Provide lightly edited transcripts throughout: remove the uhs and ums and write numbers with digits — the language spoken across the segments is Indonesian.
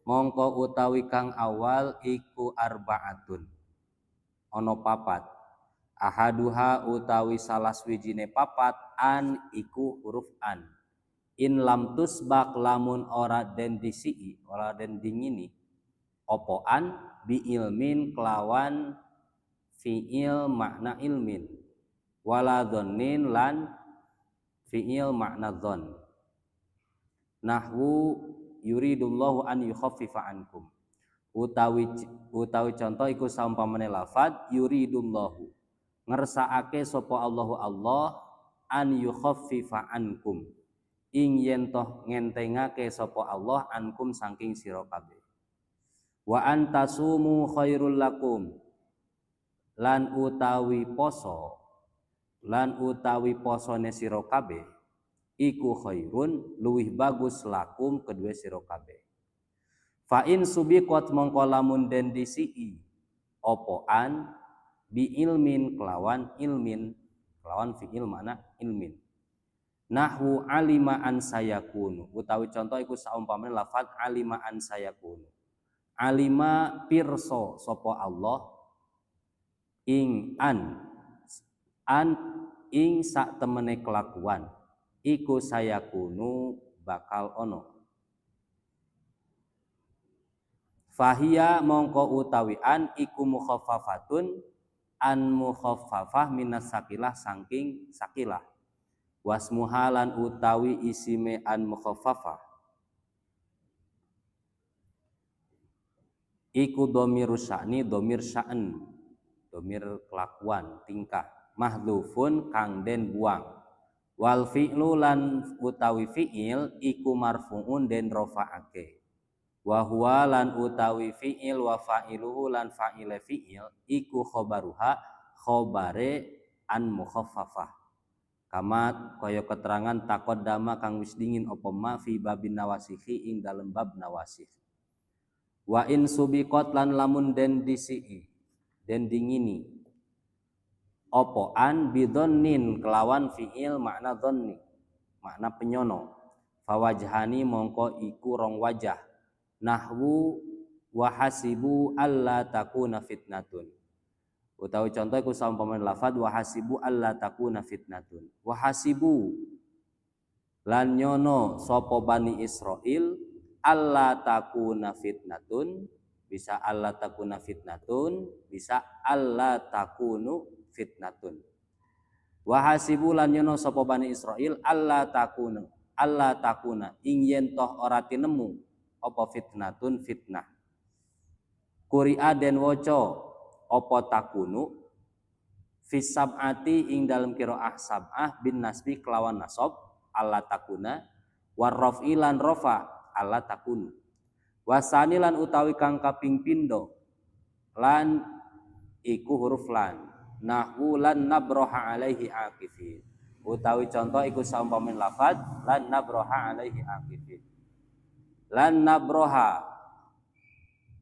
mongko utawi kang awal iku arbaatun ana papat. Ahaduha utawi salah swijine papat an iku huruf an. In lam tusbak lamun ora den disii ora den dingini opo an bi ilmin kelawan fiil makna ilmin wala dhannin lan fiil makna dhann. Nahwu yuridullahu an yukhaffifa ankum. Utawi contoh iku saumpamane lafad yuridullahu ngersakake sapa Allahu Allah an yukhaffifa ankum ing yen toh ngentengake sapa Allah ankum saking sira kabeh. Wa antasumu khairul lakum lan utawi posone sira kabeh iku khairun luwih bagus lakum kedue sira kabeh. Fa in subiqat mongko lamun den disii opo an bi ilmin kelawan fiil mana ilmin. Nahwu alima an sayakunu utawi contoh iku saumpamane lafaz alima an sayakunu. Alima pirso sapa Allah ing an ing sak temene kelakuan iku sayakunu bakal ono. Fahia mongko utawi an iku mukhaffafatun an mukhaffafah minas sakilah saking sakilah. Wasmuhalan utawi isime an mukhaffafah iku dhamir sya'ni dhamir sya'an dhamir kelakuan tingkah mahdhufun kang den buang. Wal fi'lu lan utawi fi'il iku marfu'un den rafa'ake. Wa huwa lan utawi fi'il wa fa'iluhu lan fa'ile fi'il iku khobaruha khobare an mukhaffafah. Kama kaya keterangan taqaddama kang wis dingin apa ma fi babin nawasihi ing dalem bab nawasih. Wa in subiqat lan lamun den disii den dingini apa an bidhannin kelawan fi'il makna dhanni makna penyono. Fawajhani mongko iku rong wajah. Nahwu wa hasibu alla takuna fitnatun. Utawi contoh iku saumpamane lafaz wa hasibu alla takuna fitnatun. Wa hasibu lan nyono sapa Bani Israil alla takuna fitnatun, bisa alla takuna fitnatun, bisa alla takunu fitnatun. Wa hasibu lan nyono sapa Bani Israil alla takuna ing yen toh ora tinemu apa fitnatun fitnah. Quri'a den waca apa takunu fis sab'ati ing dalam qiraah sab'ah bin nasbi kelawan nasab alla takuna war raf'i lan rafa alla takunu wasani lan utawi kang kaping pindho lan iku huruf lan. Nahwu lan nabroha alaihi akifin utawi contoh iku saumpamane lafaz lan nabroha alaihi akifin. Lan nabroha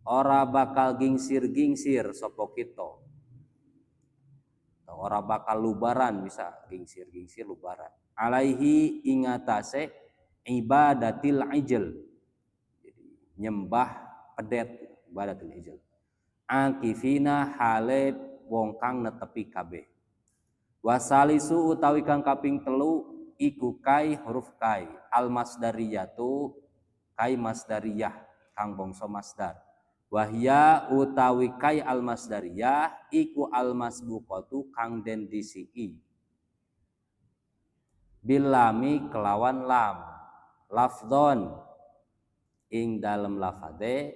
ora bakal gingsir sapa kita. Ora bakal lubaran bisa gingsir lubaran. Alaihi ingatase ibadatil ijl. Jadi nyembah pedet ibadatil ijl. Akifina hale wong kang netepi kabeh. Wasalisu utawi kang kaping telu iku kai huruf kai al masdariyatu kai masdariyah kang bangsa masdar. Wahya utawi kai al masdariyah iku al masbuqatu kang den disii bilami kelawan lam lafdhon ing dalem lafade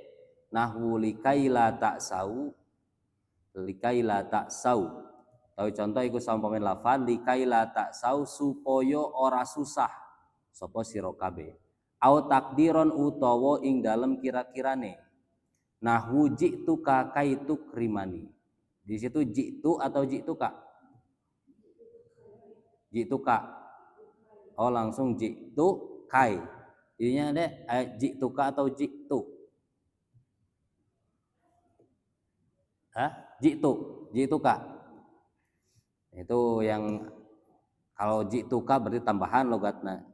nahwu likaila taksau tahu contoh iku saumpamane lafal likaila taksau supaya ora susah sapa sira kabeh au takdiron utawa ing dalem kira-kirane. Nahwu ji'tuka kaituk rimani. Di situ ji'tu atau ji'tuka? Ji'tuka. Oh langsung ji'tu kai. Ininya ada ji'tuka atau ji'tu? Ji'tuka. Itu yang kalau ji'tuka berarti tambahan logatna.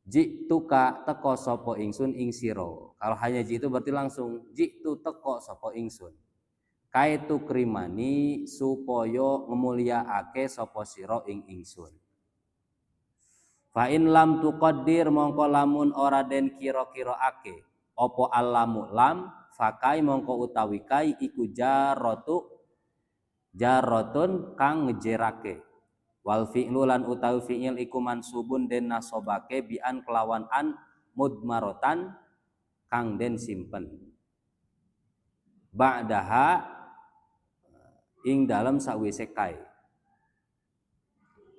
Ji'tuka teko sapa ingsun ing sira. Kalau hanya jitu berarti langsung jitu teko sapa ingsun. Kaitu krimani supaya ngemuliaake sapa sira ing ingsun. Fa in lam tuqaddir mongko lamun ora den kira-kira ake apa allamu lam fakai mongko utawi kai iku jarotun kang ngejerake wal fi'lu lan utawi fi'il iku mansubun den nasobake bian kelawan an mudmarotan kang den simpen ba'daha ing dalam sawise kai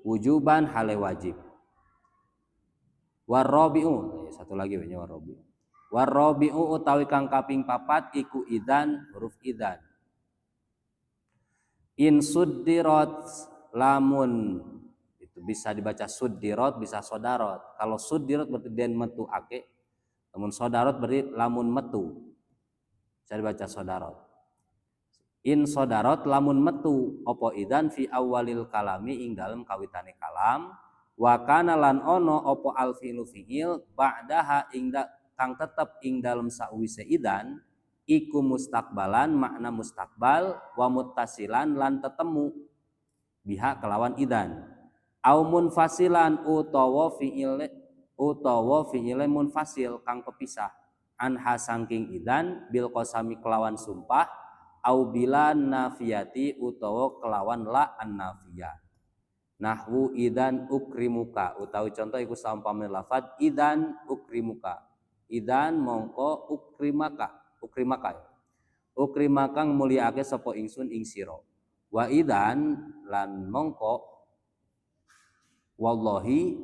wujuban hale wajib. Warabi'u satu lagi banyak warabi'u. Warabi'u utawi kang kaping papat iku idzan huruf idzan. In suddirat lamun itu bisa dibaca suddirat bisa sodarot. Kalau suddirat berarti den metu ake. Lamun sodarot berarti lamun metu. Bisa dibaca sodarot. In sodarot lamun metu opo idzan fi awalil kalami ing dalam kawitane kalam. Wa kana lan ono opo al fi'lu fi'il ba'daha ingda kang tetep ing dalem sawise idan iku mustaqbalan makna mustaqbal wa muttasilan lan tetemu biha kelawan idan au munfasilan utawa fi'ile munfasil kang kepisah anha sangking idan bil qasami kelawan sumpah au bilan nafiyati utawa kelawan la an nafiyah. Nahwu idan ukrimuka utawi contoh iku saumpama lafaz idan ukrimuka idan mongko ukrimaka muliaake sapa ingsun ing sira wa idan lan mongko wallahi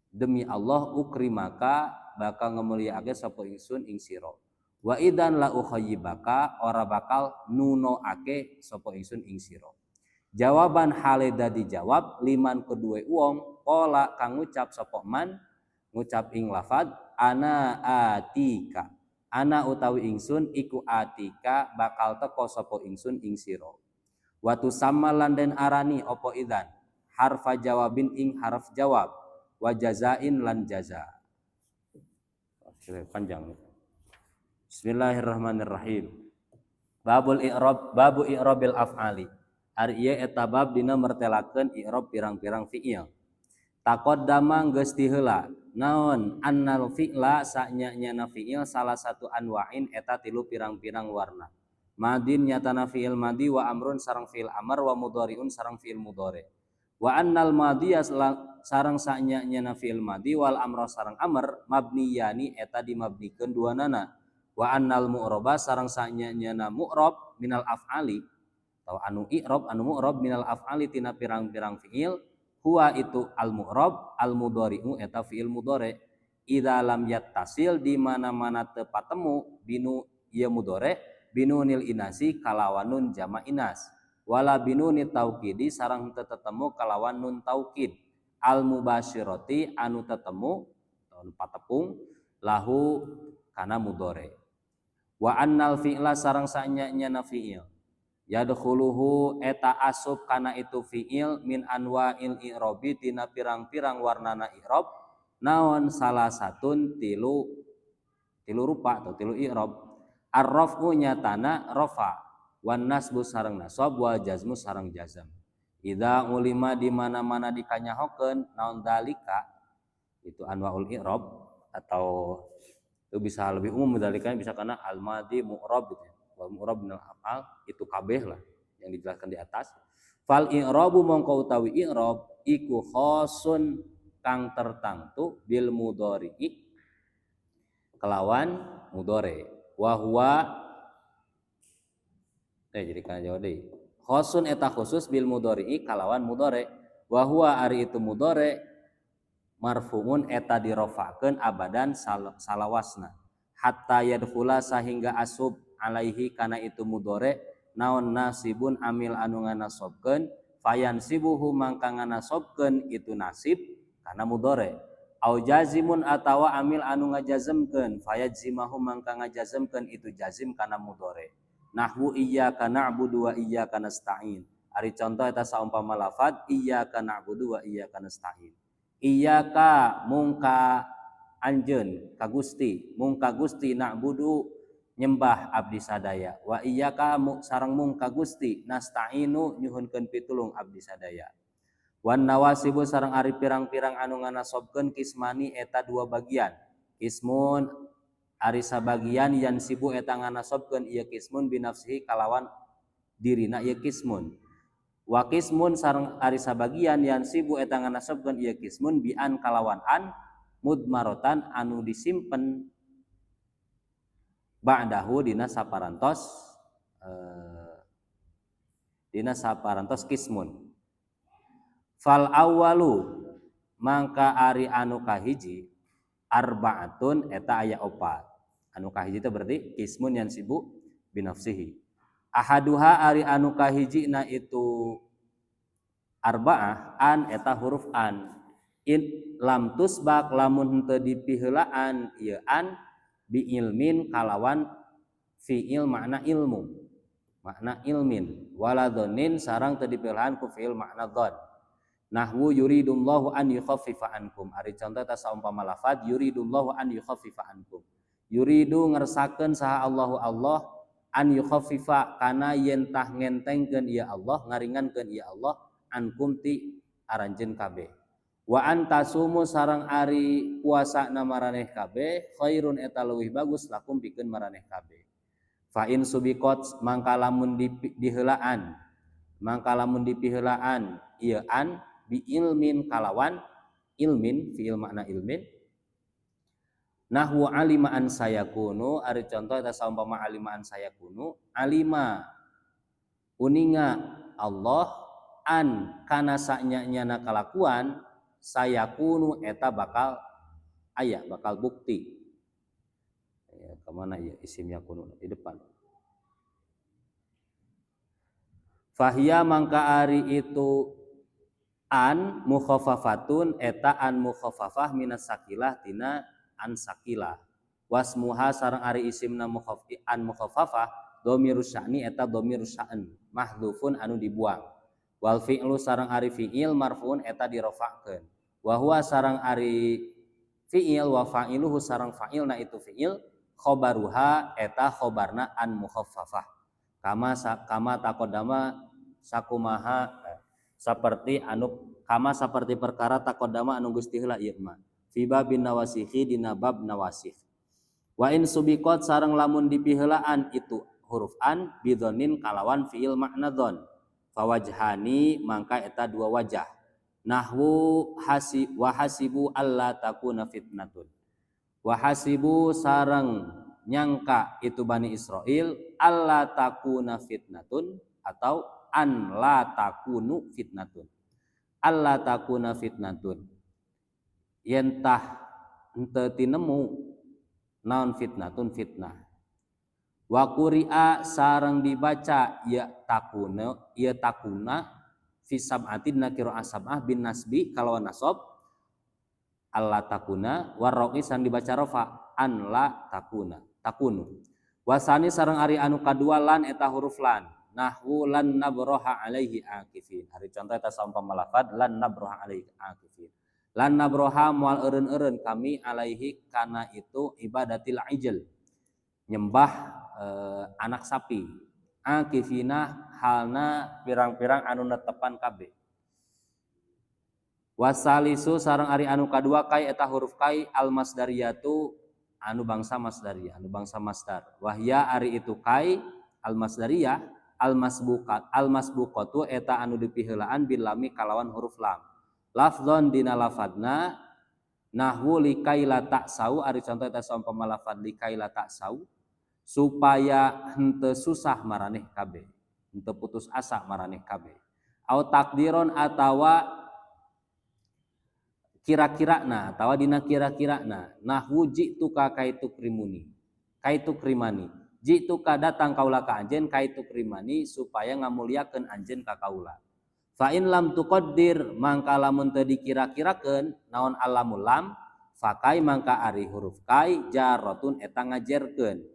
demi Allah ukrimaka bakal ngemuliaake sapa ingsun ing sira wa idan la ukhayyibaka ora bakal nunoake sapa ingsun ing sira. Jawaban hale dadi jawab liman kedua wong pola kang ngucap sapa man ngucap ing lafad ana atika ana utawi ingsun iku atika bakal teko sapa ingsun ing sira watu samalan den arani apa idzan harfa jawabin ing harf jawab wa jazain lan jaza. Panjang. Bismillahirrahmanirrahim. Babul i'rab babu i'rabil af'ali. Ari ieu eta bab dina mertelakeun i'rab pirang-pirang fi'il. Taqaddama geus ti heula naon annal fi'la sanya-nyana fi'il salah satu anwa'in eta tilu pirang-pirang warna. Madin nyatana fi'il madi wa amrun sareng fi'il amr wa mudhari'un sareng fi'il mudhari. Wa annal madiya sareng sanya-nyana fi'il madi wal amra sareng amr mabniyani eta dimabnikeun duanana. Wa annal mu'raba sareng sanya-nyana mu'rab minal af'ali atau anu i'rab anu mu'rab minal af'ali tina pirang-pirang fi'il huwa itu al mu'rab al mudhari'u eta fi'il mudhari idza lam yattasil di mana-mana teu patemu binu ieu mudhari binunil inasi kalawan nun jama' inas wala binunit taukidi sareng teu tetemu kalawan nun taukid al mubasyirati anu tetemu atau patepung lahu kana mudhari wa annal fi'la sareng sanya-nyana fi'il yadkhuluhu eta asub kana itu fi'il min anwa'il i'rabi tina pirang-pirang warnana i'rab naon salah satun tilu rupa atau tilu i'rab ar-raf'u nyatana rafa wan nasbu sareng nasab wal jazmu sareng jazam idza ulima di mana-mana dikanyahokeun naon dalika itu anwa'ul i'rab atau itu bisa lebih umum dalika bisa kana al-madi mu'rab gitu ya. Wal mu'rab minal af'al itu kabeh lah yang dijelaskan di atas. Fal i'rabu mongko utawi i'rab iku khosun kang tertentu bil mudhari'i kelawan mudhari wa huwa jadi kana jawab deui khosun eta khusus bil mudhari'i kalawan mudhari wa huwa ari itu mudhari marfu'un eta dirofakeun abadan salawasna hatta yadkhula sahingga asub alaihi kana itu mudhari naon nasibun amil anu nganasobkeun fayansibuhu mangka nganasobkeun itu nasib kana mudhari au jazimun atawa amil anu ngajazemkeun fayajzimahu mangka ngajazemkeun itu jazim kana mudhari nahwu iyyaka na'budu wa iyyaka nasta'in ari contoh eta saumpama lafaz iyyaka na'budu wa iyyaka nasta'in iyyaka mungka anjeun ka Gusti mung ka Gusti na'budu nyembah abdi sadaya wa iyyaka sareng mung ka Gusti nasta'inu nyuhunkeun pitulung abdi sadaya wan nawasibu sareng ari pirang-pirang anu nganasobkeun kismani eta dua bagian kismun ari sabagian yan sibu eta nganasobkeun ieu kismun binafsihi kalawan dirina ieu kismun wa kismun sareng ari sabagian yan sibu eta nganasobkeun ieu kismun bian kalawan an mudmarotan anu disimpen ba'dahu dina saparantos kismun fal awwalu mangka ari anu kahiji arbaatun eta aya opat anu kahiji teh berarti kismun yang sibuk binafsihi ahaduha ari anu kahiji na itu arbaah an eta huruf an in lam tusbak lamun teu dipiheulaan ieu an bi ilmin kalawan fiil makna ilmu makna ilmin waladzonin sarang teu dipiheulaan ku fiil makna dzon nahwu yuridullahu an yukhaffifa ankum ari contoh eta saumpama lafaz yuridullahu an yukhaffifa ankum yuridu ngersakeun saha Allahu Allah an yukhaffifa kana yen tah ngentengkeun ieu Allah ngaringankeun ieu Allah ankum ti aranjeun kabeh wa antasumu sareng ari puasa na maraneh kabeh khairun eta leuwih bagus lakum pikeun maraneh kabeh fa in subiqat mangka lamun diheulaan ieu an bi ilmin kalawan ilmin fiil makna ilmin nahwu alima an sayakunu ari contoh eta saumpama alima an sayakunu alima uninga Allah an kana sanyanyana kalakuan sayakunu eta bakal aya bakal bukti ya kemana ya isim yakunu di depan fahia mangka ari itu an mukhaffafatun eta an mukhaffafah minas sakilah tina an sakilah wasmuha sareng ari isimna an mukhaffafah dhamirus sya'ni eta dhamirus sya'an mahdhufun anu dibuang wal fi'lu sareng ari fi'il marfuun eta dirofa'keun wa huwa sareng ari fi'il wa fa'iluhu sareng fa'ilna itu fi'il khobaruha eta khobarna an mukhaffafah kama taqaddama sakumaha seperti perkara taqaddama anu geus heula ieu mah fi babin nawasihi dina bab nawasih wa in subiqat sareng lamun dipiheulaan itu huruf an bidzonin kalawan fiil makna dzon fawajhani mangka eta dua wajah nahwu hasibu alla takuna fitnatun wa hasibu sareng nyangka itu Bani Israil alla takuna fitnatun atau an la takunu fitnatun alla takuna fitnatun yen tah henteu tinemu naon fitnatun fitnah wa quri'a sareng dibaca ya takuna fi sab'atin nakira asabah bin nasbi kalawan nasab alla takuna warraqi san dibaca rafa an la takunu wasani sareng ari anu kadua lan eta huruf lan nahwu lan nabroha alaihi akifin hari contoh eta saumpama lafaz lan nabroha alaihi akifin lan nabroha moal eureun-eureun kami alaihi kana itu ibadatil ijl nyembah anak sapi akifina halna pirang-pirang anu netepan kabeh wasalisu sareng ari anu kadua kai eta huruf kai al masdariyatu anu bangsa masdariyah anu bangsa masdar wahya ari itu kai al masdariyah al masbuqatu eta anu dipiheulaan bil lami kalawan huruf lam lafdzon dina lafadna nahwu likaila ta'sau ari contoh eta saumpama lafad likaila ta'sau supaya henteu susah maraneh kabeh henteu putus asa maraneh kabeh au takdiron atawa kira-kirana atawa dina kira-kirana nahwu ji'tuka kaitu krimani ji'tuka datang kaula ka anjeun kaitu krimani supaya ngamuliakeun anjeun ka kaula fa in lam tuqaddir mangka lamun teu dikira-kirakeun naon alamul lam fakai mangka ari huruf kai jarratun eta ngajerkeun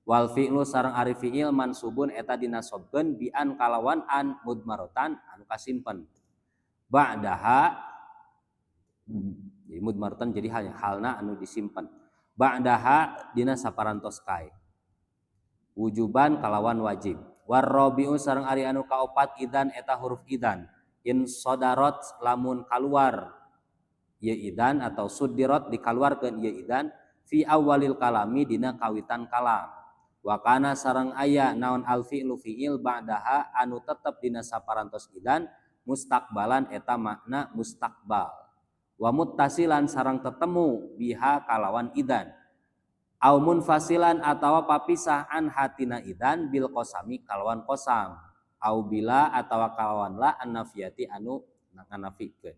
wal fi'lu sareng ari fi'il mansubun eta dinasobkeun bi an kalawan an mudmarotan anu kasimpen ba'daha Jadi mudmaratan jadi halna anu disimpan. Ba'daha dina saparantos kai. Wujuban kalawan wajib. Warrobiu sareng ari anu kaopat idan eta huruf idan. In sodarot lamun kaluar ieu idan atau sudirot dikaluarkeun ieu idan fi awalil kalami dina kawitan kalam. Wa kana sareng aya naon al fi'lu fi'il ba'daha anu tetep dina saparantos idan mustaqbalan eta makna mustaqbal. Wa muttasilan sareng tetemu biha kalawan idan. Au munfasilan atawa papisah an hatina idan bil qasami kalawan qasam. Au bila atawa kalawan la annafiyati anu nganafikeun.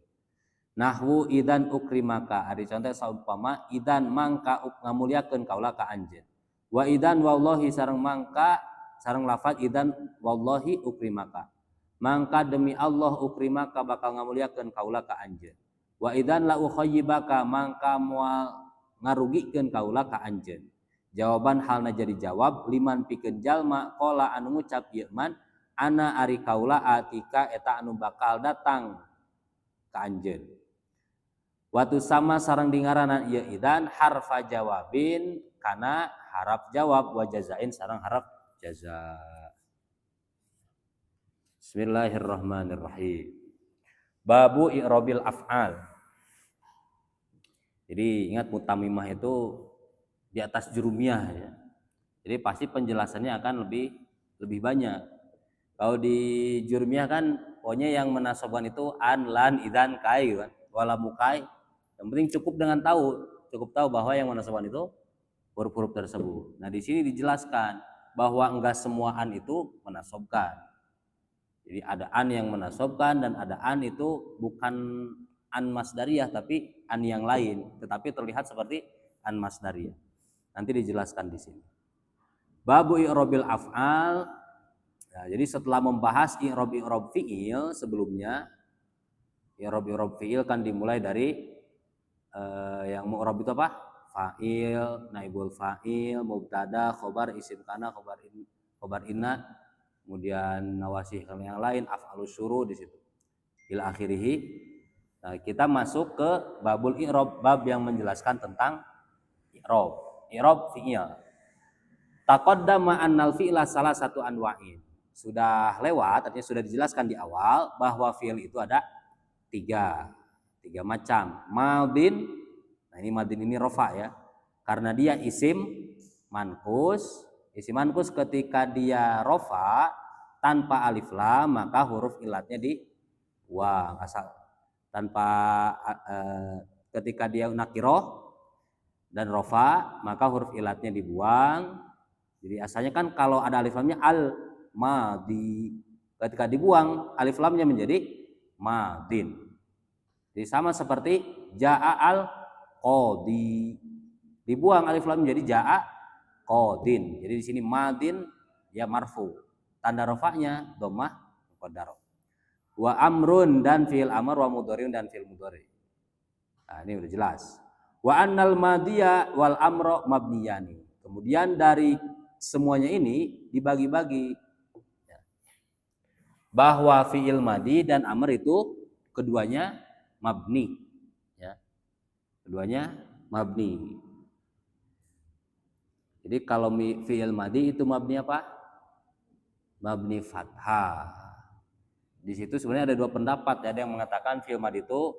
Nahwu idan ukrimaka ari contoh saumpama idan mangka ngamulyakeun kaula ka anjeun. Wa idan wallahi sareng mangka sareng lafaz idan wallahi ukrimaka. Mangka demi Allah ukrimaka bakal ngamulyakeun kaula ka anjeun. Wa idan la ukhayyibaka mangka moal ngarugikeun kaula ka anjeun. Jawaban halna jadi jawab liman pikeun jalma qala anu ngucap ieu man ana ari kaula atika eta anu bakal datang ka anjeun. Watu sama sareng dingaranan ieu idan harfa jawabin kana harap jawab wa jazain sareng harap jaza. Bismillahirrahmanirrahim. Babu i'robil af'al. Jadi ingat mutamimah itu di atas jurumiyah ya. Jadi pasti penjelasannya akan lebih banyak. Kalau di jurumiyah kan pokoknya yang menasobkan itu an, lan, idan, kai kan. Wala mukai. Yang penting cukup tahu bahwa yang menasobkan itu huruf-huruf tersebut. Nah, di sini dijelaskan bahwa enggak semua an itu menasobkan. Jadi ada an yang menasobkan dan ada an itu bukan an masdariyah tapi an yang lain, tetapi terlihat seperti an masdariyah. Nanti dijelaskan di sini. Babu i'robil af'al. Nah, jadi setelah membahas i'rob fi'il sebelumnya, i'rob fi'il kan dimulai dari yang mu'rob itu apa? Fa'il, naibul fa'il, mubtada, khobar, isim kana, khobar inna, kemudian nawasih yang lain, af'alus syuru di situ. Ila akhirih. Nah, kita masuk ke babul i'rob, bab yang menjelaskan tentang i'rob fi'il. Taqaddama annal fi'la salah satu anwa'in. Sudah lewat, artinya sudah dijelaskan di awal bahwa fi'il itu ada tiga macam. Madin, nah ini madin ini rofa ya, karena dia isim mankus. Isim mankus ketika dia rofa tanpa alif lam maka huruf ilatnya dibuang asal tanpa ketika dia nakiroh dan rofa maka huruf ilatnya dibuang. Jadi asalnya kan kalau ada alif lamnya al madi, ketika dibuang alif lamnya menjadi madin. Jadi sama seperti jaa al qadi, dibuang alif lam menjadi jaa qadin. Jadi di sini madin ya marfu, tanda rafa'nya dhammah muqaddarah. Wa amrun dan fi'il amr, wa mudhari'un dan fi'il mudhari'. Nah, ini udah jelas. Wa annal madhiya wal amra mabniyani. Kemudian dari semuanya ini dibagi-bagi bahwa fi'il madi dan amr itu keduanya mabni ya. Keduanya mabni. Jadi kalau fi'il madi itu mabni apa? Mabni fathah. Di situ sebenarnya ada dua pendapat ya. Ada yang mengatakan fi'il madi itu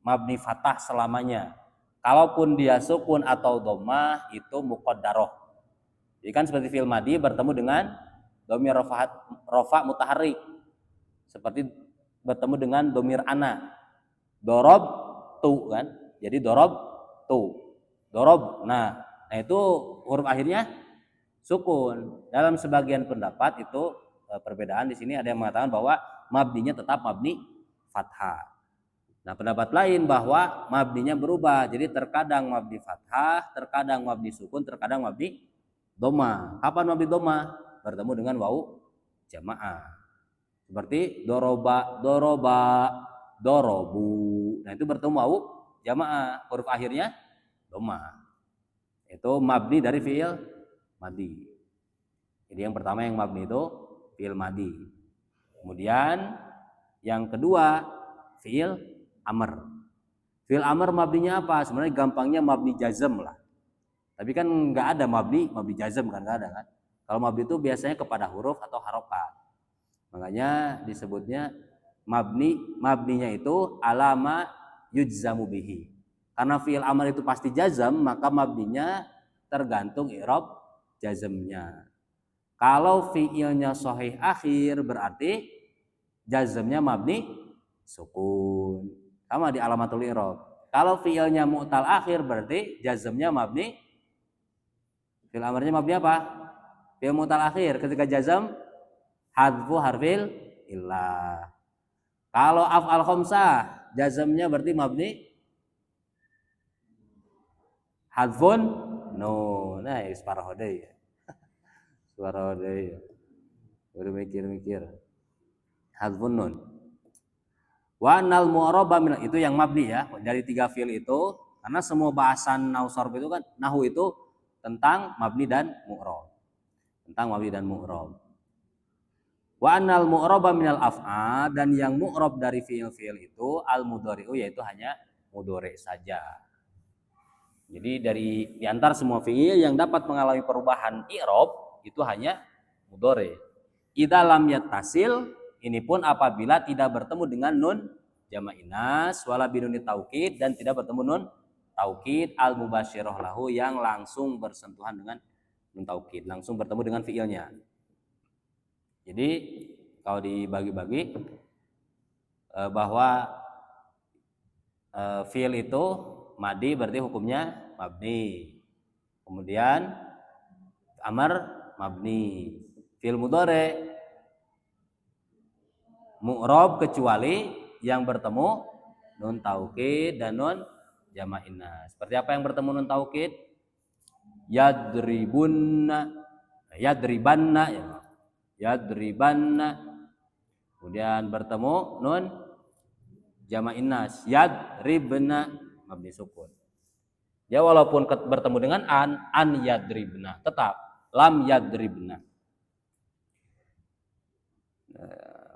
mabni fathah selamanya. Kalaupun dia sukun atau dhammah itu muqaddarah. Jadi kan seperti fi'il madi bertemu dengan dhamir rafa mutaharrik. Seperti bertemu dengan dhamir ana. Dorob tu kan. Jadi dorob tu. Dorob. Nah itu huruf akhirnya sukun. Dalam sebagian pendapat itu perbedaan di sini ada yang mengatakan bahwa mabninya tetap mabni fathah. Nah, pendapat lain bahwa mabninya berubah. Jadi terkadang mabni fathah, terkadang mabni sukun, terkadang mabni dhamma. Kapan mabni dhamma? Bertemu dengan wau jamaah. Seperti doroba, dorobu. Nah, itu bertemu wau jamaah. Huruf akhirnya dhamma. Itu mabni dari fi'il madi. Jadi yang pertama yang mabni itu fi'il madi. Kemudian yang kedua fi'il amr. Fi'il amr mabninya apa? Sebenarnya gampangnya mabni jazm lah. Tapi kan nggak ada mabni jazm kan, nggak ada kan. Kalau mabni itu biasanya kepada huruf atau harokat. Makanya disebutnya mabninya itu alama yujzamu bihi. Karena fi'il amr itu pasti jazm, maka mabninya tergantung i'rab jazmnya. Kalau fi'ilnya sahih akhir berarti jazmnya mabni sukun. Sama di alamatul i'rab. Kalau fi'ilnya mu'tal akhir berarti jazmnya mabni. Fi'il amrnya mabni apa? Fi'il mu'tal akhir ketika jazm hadfu harfil illah. Kalau af'al khamsah jazmnya berarti mabni hadfun nun. Nah, separah deui. Separah deui. Baru mikir-mikir. Hadfun nun. Wa nal mu'raba min, itu yang mabni ya. Dari 3 fi'il itu, karena semua bahasan nahwu sarf itu kan, nahwu itu tentang mabni dan mu'rab. Tentang mabni dan mu'rab. Wa annal mu'raba minal af'al, dan yang mu'rab dari fi'il-fi'il itu al mudhari'u, yaitu hanya mudhari' saja. Jadi di antar semua fi'il yang dapat mengalami perubahan i'rab itu hanya mudhari'. Idza lam yattasil, ini pun apabila tidak bertemu dengan nun jamak inas wala binuni taukid, dan tidak bertemu nun taukid al mubasyirah lahu, yang langsung bersentuhan dengan nun taukid, langsung bertemu dengan fi'ilnya. Jadi kalau dibagi-bagi bahwa fi'il itu madi berarti hukumnya mabni. Kemudian amar mabni. Fi'il mudhari mu'rab kecuali yang bertemu nun taukid dan nun jamak inas. Seperti apa yang bertemu nun taukid? Yadribanna ya. Yadribanna. Kemudian bertemu nun jamak inas, yadribna, mabni sukun. Ya, walaupun bertemu dengan an yadribna, tetap lam yadribna.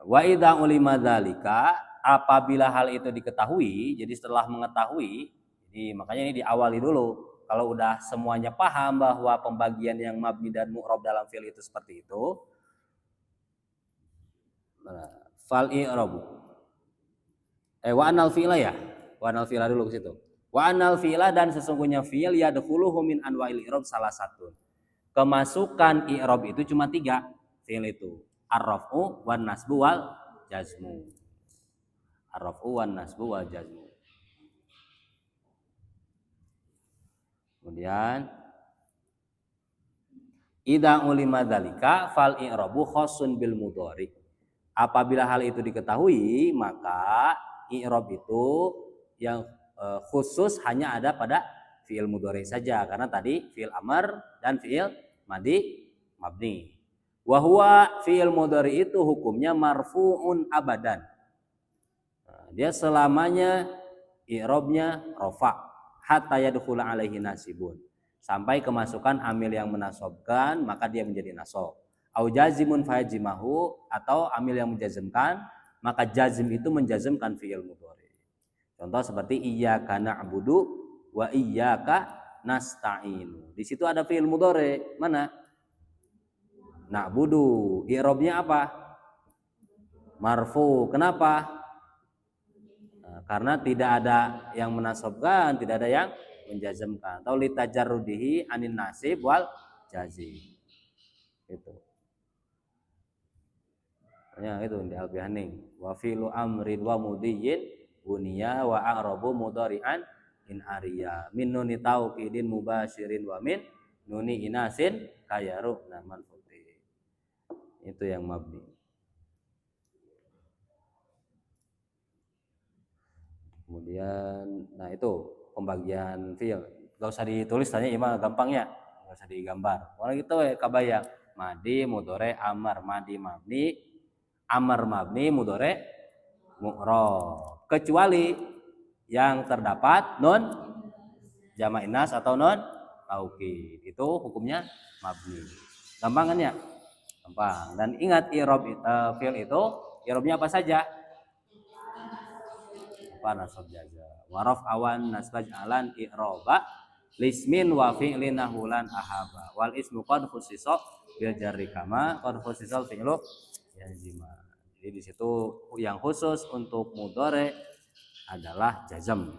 Wa idza ulima dzalika, apabila hal itu diketahui, jadi setelah mengetahui, jadi makanya ini diawali dulu. Kalau udah semuanya paham bahwa pembagian yang mabni dan mu'rab dalam fi'il itu seperti itu, fal i'rabu wa anal fi'la ya. Wa anal fi'la dulu ke situ. Wa anal fi'la, dan sesungguhnya fi'il yadkhuluhu min anwa'il i'rab salah satu. Kemasukan i'rab itu cuma 3 fi'il itu. Ar-raf'u wan nasbu wal jazmu. Ar-raf'u wan nasbu wal jazmu. Kemudian idza ulima dzalika fal i'rabu khassun bil mudhari. Apabila hal itu diketahui, maka i'rab itu yang khusus hanya ada pada fi'il mudhari saja, karena tadi fi'il amr dan fi'il mabni. Wa huwa fi'il mudhari itu hukumnya marfu'un abadan. Dia selamanya i'rabnya rafa hatta yadkhula alaihi nasibun. Sampai kemasukan amil yang menasobkan, maka dia menjadi nasab. Au jazimun fayajimahu, atau amil yang menjazmkan, maka jazm itu menjazmkan fi'il mudhari. Contoh seperti iyyaka na'budu wa iyyaka nasta'inu. Di situ ada fi'il mudhari. Mana? Na'budu. I'rabnya apa? Marfu. Kenapa? Karena tidak ada yang menasabkan, tidak ada yang menjazmkan. Atau litajarrudihi anin nasib wal jazim. Itu. Ya, itu di Al-Bihaning. Wa fi'lu amrin wa mudiyyin buniya wa a'rabu mudhari'an in ariya. Min nuni taukidin mubasyirin wa min nuni inasin kayaru naman futi. Itu yang mabni. Kemudian, nah itu pembagian fi'il. Gak usah ditulis tanya imam gampangnya, gak usah digambar. Orang gitu ya kabayang. Madi, mudhari, amar, madi mabni, amar mabni, mudhari, mu'rab. Kecuali yang terdapat nun jamak inas atau nun taukid, itu hukumnya mabni. Gampang kan ya? Gampang. Dan ingat i'rab fi'il itu i'rabnya apa saja? apa nasab jaza. Wa raf'awan nasbaj alan i'roba lismin wa fi'lin nahulan ahaba. Wal ismu qad khussisa bil jarri kama qad khussisal fi'lu yazima. Jadi di situ yang khusus untuk mudhari adalah jazm.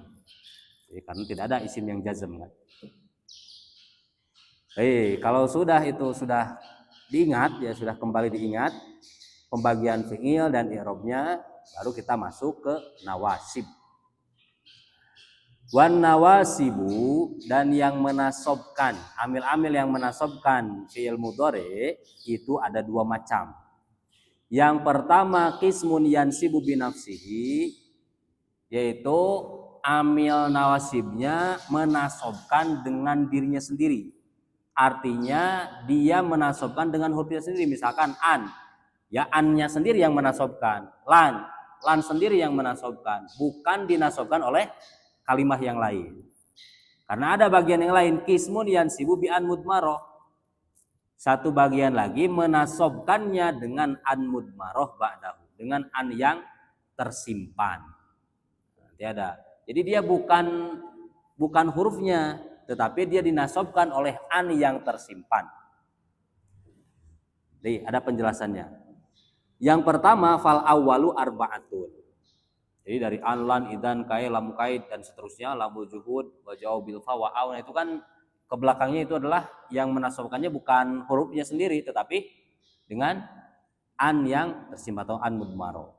Jadi karena tidak ada isim yang jazm kan. Kalau sudah itu sudah diingat ya, sudah kembali diingat pembagian fi'il dan i'rabnya, baru kita masuk ke nawasib. Wan nawasibu, dan yang menasobkan, amil-amil yang menasobkan fi'il mudhari itu ada dua macam. Yang pertama qismun yansibu binafsihi, yaitu amil nawasibnya menasobkan dengan dirinya sendiri. Artinya dia menasobkan dengan hurufnya sendiri. Misalkan an, ya annya sendiri yang menasobkan. Lan sendiri yang menasobkan, bukan dinasobkan oleh kalimah yang lain. Karena ada bagian yang lain, qismun yansibu bi an mudmaroh. Satu bagian lagi menasobkannya dengan an mudmaroh ba'dahu, dengan an yang tersimpan. Nanti ada. Jadi dia bukan hurufnya, tetapi dia dinasobkan oleh an yang tersimpan. Jadi ada penjelasannya. Yang pertama fal awwalu arba'atun. Jadi dari an, lan, idan, kai, lam kait dan seterusnya, lamul juhud, wa jawab fa wa aun, itu kan ke belakangnya itu adalah yang menasobkannya bukan hurufnya sendiri, tetapi dengan an yang tersimpan atau an mudmaro.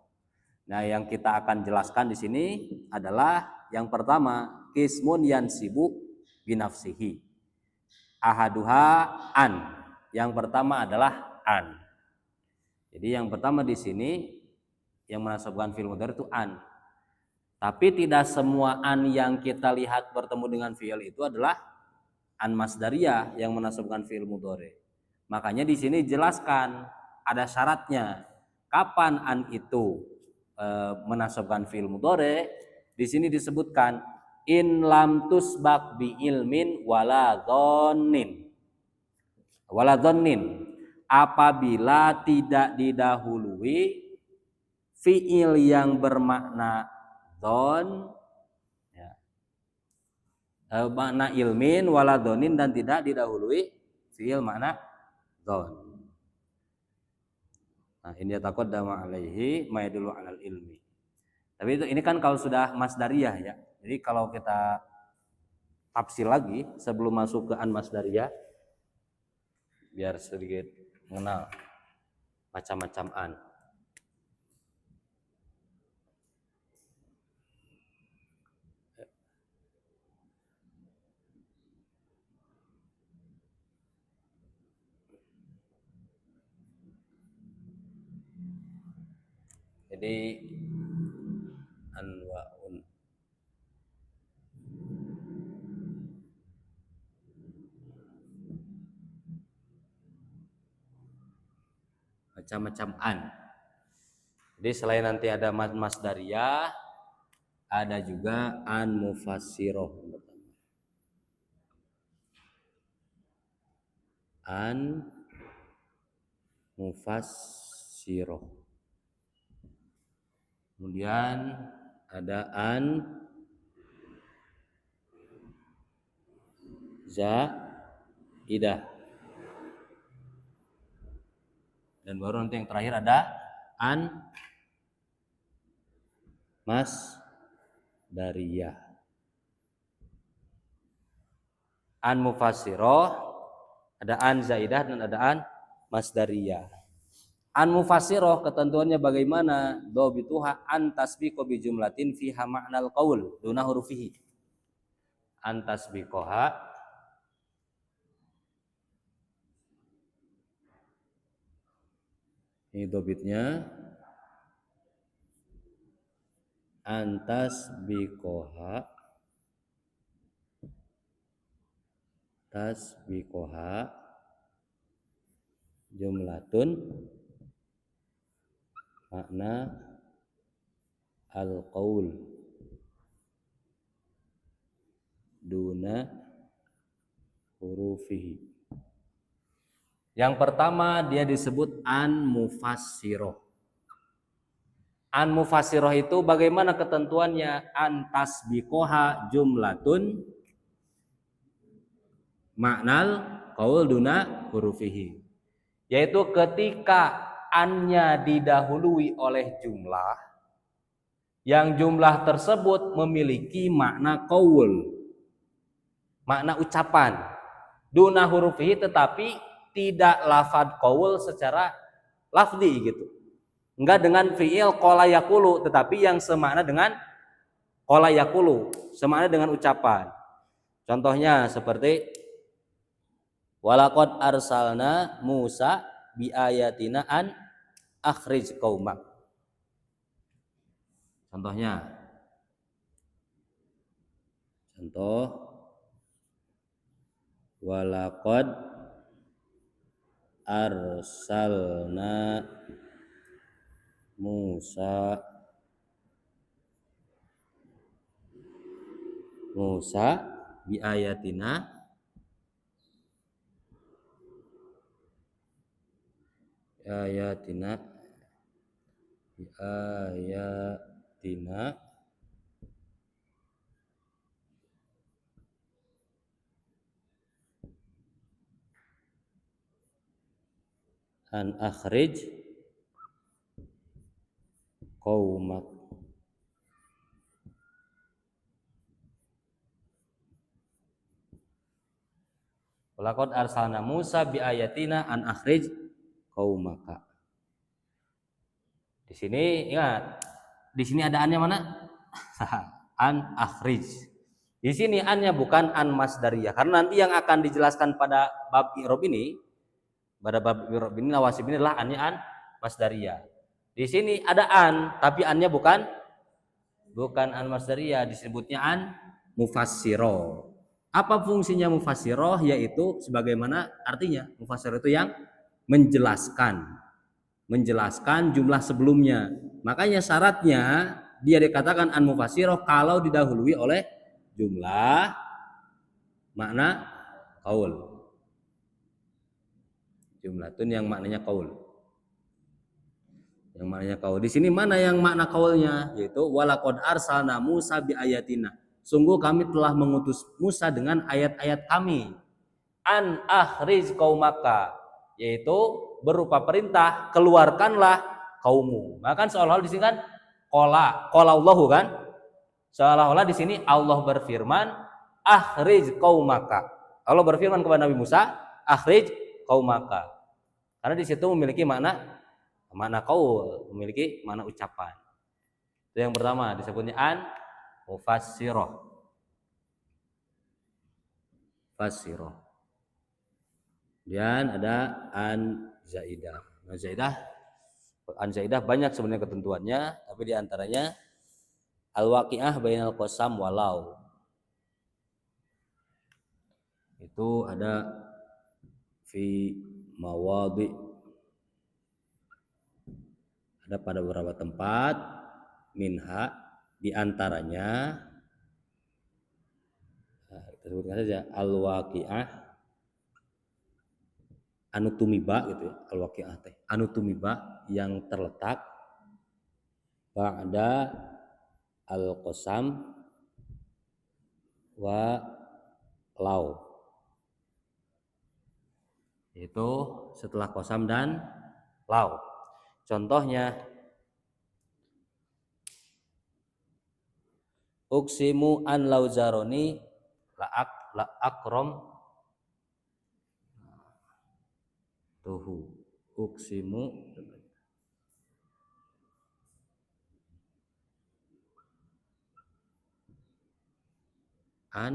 Nah, yang kita akan jelaskan di sini adalah yang pertama qismun yansibu binafsihi. Ahaduha an. Yang pertama adalah an. Jadi yang pertama di sini yang menasobkan fi'il mudhari itu an. Tapi tidak semua an yang kita lihat bertemu dengan fi'il itu adalah an masdariyah yang menasobkan fi'il mudhari. Makanya di sini jelaskan ada syaratnya. Kapan an itu menasobkan fi'il mudhari? Di sini disebutkan in lam tusbaq bi ilmin wala dhannin. Wala dhannin, apabila tidak didahului fi'il yang bermakna dhon, ya, makna ilmin wala dhannin, dan tidak didahului fi'il makna dhon. Nah, ini taqaddama alaihi ma yadullu alal ilmi. Tapi ini kan kalau sudah masdariyah ya. Jadi kalau kita tafsir lagi sebelum masuk ke an masdariyah, biar sedikit mengenal macam-macam an. Jadi anwa'un, macam-macam an. Jadi selain nanti ada masdariyah, ada juga an mufassiroh. An mufassiroh. Kemudian ada an zaidah. Dan baru nanti yang terakhir ada an masdariyah. An mufassiroh, ada an zaidah, dan ada an masdariyah. An mufassiroh ketentuannya bagaimana? Dhabituha an tasbiqo bi jumlatin fiha ma'nal qaul duna hurufihi. An tasbiqoha ini dhabitnya an tasbiqoha jumlatun makna al-qaul duna hurufihi. Yang pertama dia disebut an mufassiroh. An mufassiroh itu bagaimana ketentuannya? An tasbiqoha jumlatun maknal qaul duna hurufihi. Yaitu ketika annya didahului oleh jumlah, yang jumlah tersebut memiliki makna qaul, makna ucapan, duna hurufihi, tetapi tidak lafad qaul secara lafdi gitu. Enggak dengan fi'il qala yaqulu, tetapi yang semakna dengan qala yaqulu, semakna dengan ucapan. Contohnya seperti walaqad arsalna Musa bi ayatina an akhrij qaumak. Contoh walaqad arsalna Musa bi ayatina an akhrij qaumak. Walaqad arsalna Musa bi ayatina an akhrij qaumaka. Di sini ingat, di sini ada annya mana? An akhrij. Di sini annya bukan an masdariyah, karena nanti yang akan dijelaskan pada bab i'rab ini, nawasib ini adalah annya an masdariyah. Di sini ada an, tapi annya bukan an masdariyah, disebutnya an mufassiroh. Apa fungsinya mufassiroh? Yaitu sebagaimana artinya, mufassiroh itu yang menjelaskan jumlah sebelumnya. Makanya syaratnya dia dikatakan an mufassiroh kalau didahului oleh jumlah makna qaul. Jumlah itu yang maknanya qaul. Yang maknanya qaul. Di sini mana yang makna qaulnya? Yaitu walaqad arsalna Musa bi ayatina. Sungguh kami telah mengutus Musa dengan ayat-ayat kami. An akhrij qaumaka, yaitu berupa perintah keluarkanlah kaummu. Maka seolah-olah di sini kan qala Allahu kan? Seolah-olah di sini Allah berfirman akhrij qaumaka. Allah berfirman kepada Nabi Musa, akhrij qaumaka. Karena di situ memiliki makna qaul, memiliki makna ucapan. Itu yang pertama, disebutnya an mufassiroh. Dan ada an zaidah. An zaidah banyak sebenarnya ketentuannya, tapi diantaranya al-waqi'ah bainal qasam walau. Itu ada fi mawadhi, ada pada beberapa tempat, minha diantaranya, kita sebutkan saja al-waqi'ah anutumiba gitu ya, al-waqi'ah teh anutumiba yang terletak ba'da al-qasam wa lau, itu setelah qasam dan lau. Contohnya uksimu an lauzaroni la akrom tuhu. Uksimu an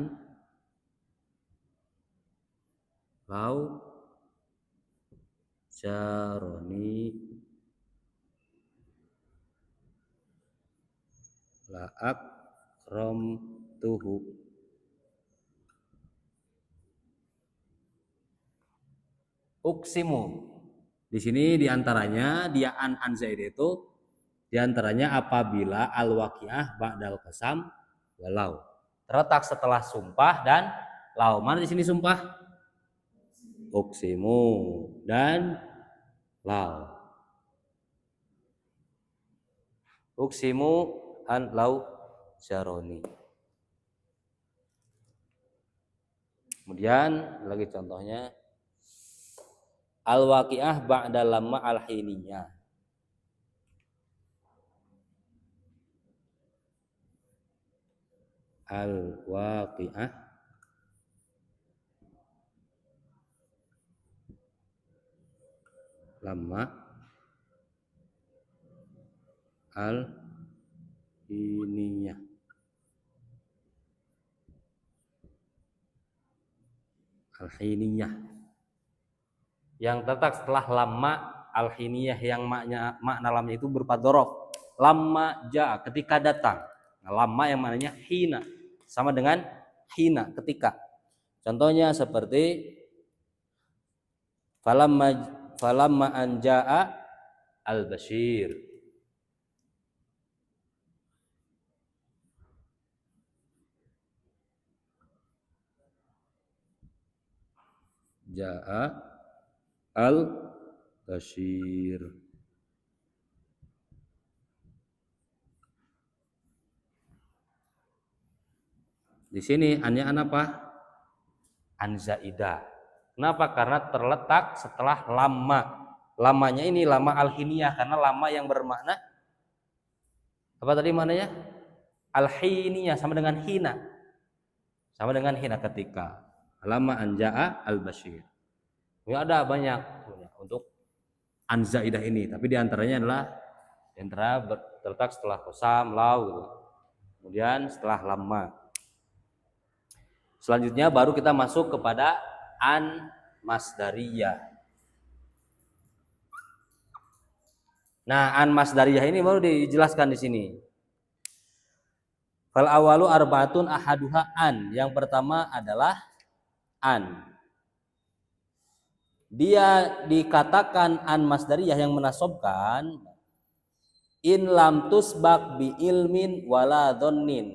lau jaroni la akrom tuhu. Uksimu di sini diantaranya dia an zaid itu diantaranya apabila al waqiah ba'dal qasam walau, terletak setelah sumpah dan lau. Mana di sini sumpah? Uksimu dan lau. uksimu an lau jaroni. Kemudian lagi contohnya al-waqi'ah ba'da lamma al-hiniyah. Al-waqi'ah lamma al-hiniyah. Al-hiniyah yang terletak setelah lama al-hiniyah yang makna lamnya itu berupa dzaraf. Lamma jaa ketika datang. Nah, lama yang maknanya hina sama dengan hina ketika. Contohnya seperti falamma an jaa al-basyir. Jaa al-basyir. Di sini an apa? An zaidah. Kenapa? Karena terletak setelah lama. Lamanya ini lama al-hiniyah karena lama yang bermakna apa tadi maknanya? Al-hiniyah sama dengan hina. Sama dengan hina ketika. Lama an jaa al-basyir. Ya ada banyak untuk an zaidah ini, tapi diantaranya adalah terletak setelah kosam, lau gitu. Kemudian setelah lama. Selanjutnya baru kita masuk kepada an masdariyah. Nah, an masdariyah ini baru dijelaskan di sini. Fal awalu arbaatun ahaduha an. Yang pertama adalah an. Dia dikatakan an masdariyah yang menasobkan in lam tusbak bi ilmin wala dhannin.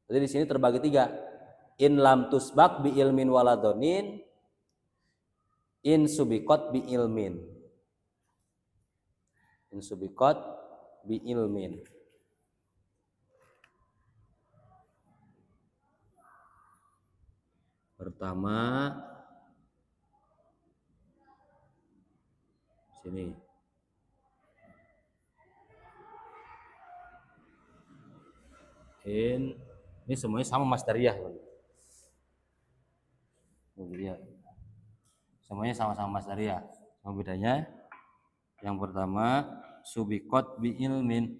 Jadi di sini terbagi tiga. In lam tusbak bi ilmin wala dhannin, in subiqat bi ilmin. In subiqat bi ilmin. Pertama sini. Ini semuanya sama masdariyah. Semuanya sama-sama masdariyah. Cuma bedanya yang pertama subiqat bi ilmin.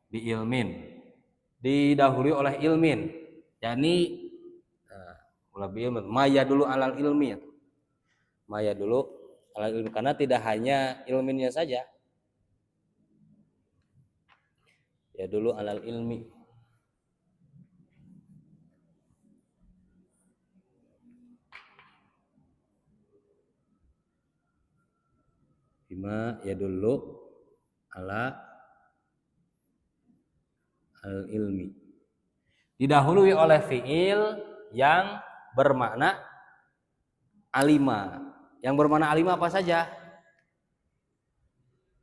Bi ilmin didahului oleh ilmin, yakni lebih ilmin maya dulu alal ilmi, maya dulu alal ilmi karena tidak hanya ilminnya saja, ya dulu alal ilmi. Bima ya dulu ala al ilmi, didahului oleh fiil yang bermakna alima. Yang bermakna alima apa saja?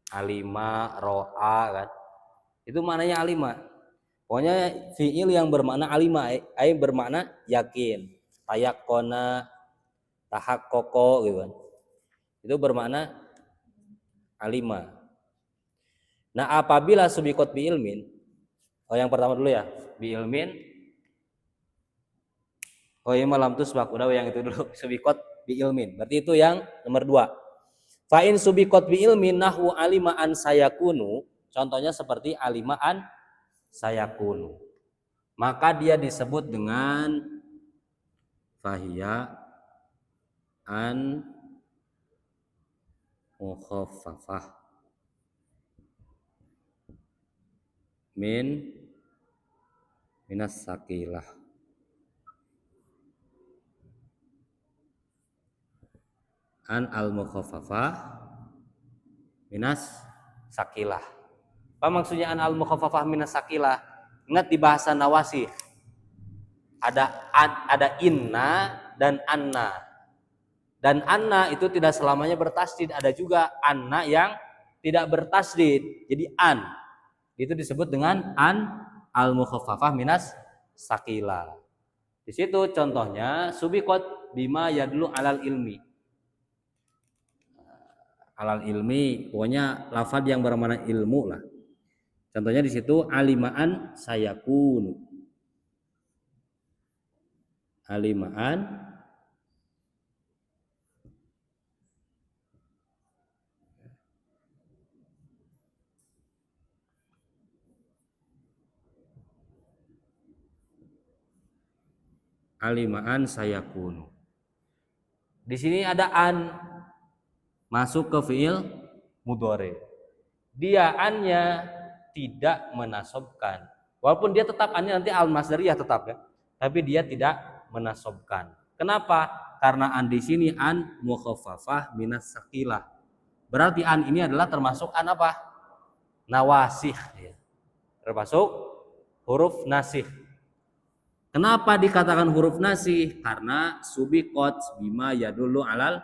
Alima, ro'a kan? Itu maknanya alima. Pokoknya fiil yang bermakna alima, ay bermakna yakin, tayakkona, tahaqqaqa gitu kan. Itu bermakna alima. Nah, apabila subiqat bi ilmin, yang pertama dulu ya, bi ilmin. Iya malam tusbak, udah yang itu dulu, subiqat bi ilmin. Berarti itu yang nomor 2. Fa in subiqat bi ilmin nahwu alima an sayakunu, contohnya seperti alima an sayakunu. Maka dia disebut dengan fahiya an mukhaffafah minas sakilah. An al mukhaffafah minas sakilah. Apa maksudnya an al mukhaffafah minas sakilah? Ingat di bahasa nawasih ada inna dan anna. Dan anna itu tidak selamanya bertasdid, ada juga anna yang tidak bertasdid. Jadi an itu disebut dengan an al-mukhaffafah minas sakila. Di situ contohnya subiqat bima yadlu alal ilmi. Alal ilmi pokoknya lafaz yang bermakna ilmu lah. Contohnya di situ alimaan sayakunu. Alimaan alimaan sayakunu. Di sini ada an masuk ke fiil mudhari. Dia annya tidak menasobkan. Walaupun dia tetap annya nanti al-masdariyah tetap ya, tapi dia tidak menasobkan. Kenapa? Karena an di sini an mukhaffafah minas saqilah. Berarti an ini adalah termasuk an apa? Nawasih ya. Termasuk huruf nasih. Kenapa dikatakan huruf nasih? Karena subiqat bima yadullu alal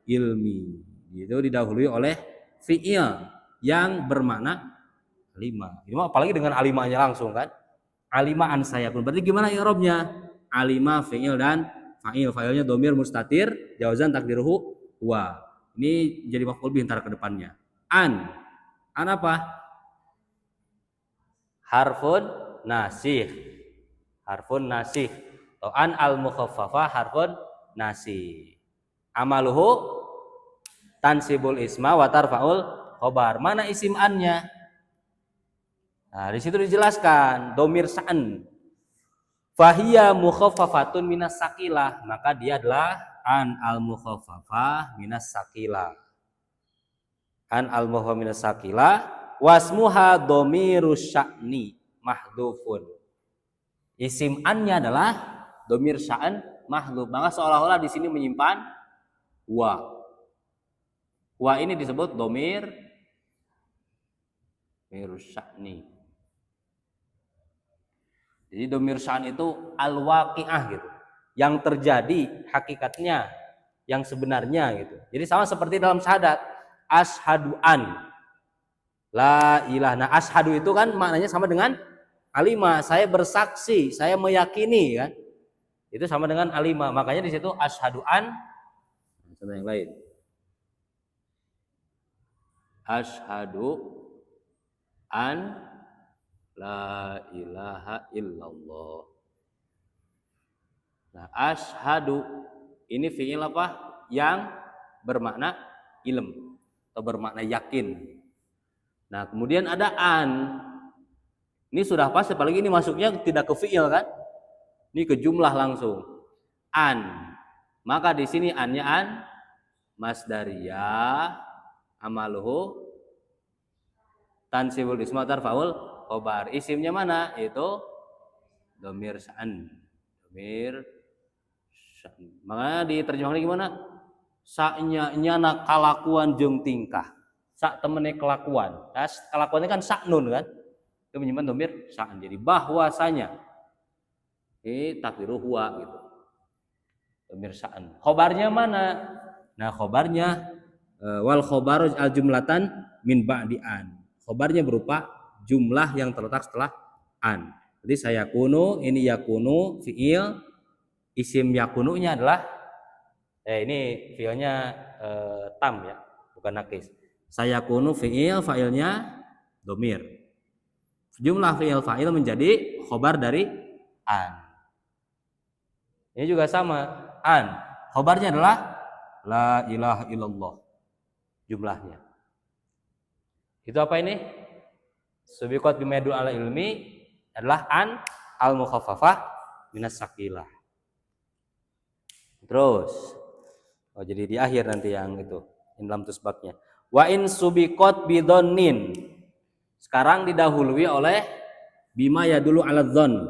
ilmi. Itu didahului oleh fi'il yang bermakna alima. Ini apalagi dengan alimanya langsung kan? Alimaan sayakun. Berarti gimana i'rabnya? Alima fi'il dan fa'il. Fa'ilnya dhamir mustatir, jawazan takdiruhu wa. Ini jadi maf'ul bih ntar ke depannya. An apa? Harfun nasih. Harfun nasih. Atau an al mukhaffafah harfun nasih. Amaluhu tansibul isma wa tarfa'ul khobar. Mana isim annya? Nah, di situ dijelaskan domir sa'an. Fahiya mukhaffafatun minas saqilah, maka dia adalah an al mukhaffafah minas saqilah. An al mukhaffafah minas saqilah wasmuha domirus sya'ni mahdhufun. Isim annya adalah domir sya'an mahdhuf. Maka seolah-olah di sini menyimpan wa. Wa ini disebut domir sya'ni. Jadi domir sya'an itu al-waqi'ah gitu. Yang terjadi hakikatnya, yang sebenarnya gitu. Jadi sama seperti dalam syahadat. Ashadu an la ilaha. Nah, ashadu itu kan maknanya sama dengan alima. Saya bersaksi, saya meyakini kan. Itu sama dengan alima. Makanya di situ ashadu an. Contoh yang lain. Ashadu an la ilaha illallah. Nah, ashadu ini fi'il apa? Yang bermakna ilm atau bermakna yakin. Nah, kemudian ada an. Ini sudah pas, apalagi ini masuknya tidak ke fi'il kan? Ini ke jumlah langsung. An. Maka di sini annya an masdariyah amaluhu tansibul isma tarfaul khobar. Isimnya mana? Itu domir sya'an. Domir sya'an. Makanya diterjemahkan gimana? Saknya nyana kalakuan jeung tingkah. Sak temene kelakuan. Nah, kelakuannya kan saknun kan? Itu menyimpan domir sya'an. Jadi bahwasanya ini takdiru huwa gitu. Domir sya'an. Khobarnya mana? Nah, khobarnya wal khobaru al jumlatan min ba'di an. Khobarnya berupa jumlah yang terletak setelah an. Jadi sayakunu, ini yakunu fi'il, isim yakununya adalah ini fi'ilnya tam ya, bukan nakis. Sayakunu fi'il, fa'ilnya domir. Jumlah fi'il fa'il menjadi khobar dari an. Ini juga sama, an. Khobarnya adalah la ilaha illallah. Jumlahnya. Itu apa ini? Subiqat bima yadullu ala ilmi adalah an al mukhaffafah minas saqilah. Terus jadi di akhir nanti yang itu dalam tusbaknya. Wa in subiqat bidhannin. Sekarang didahului oleh bima yadullu ala dzann.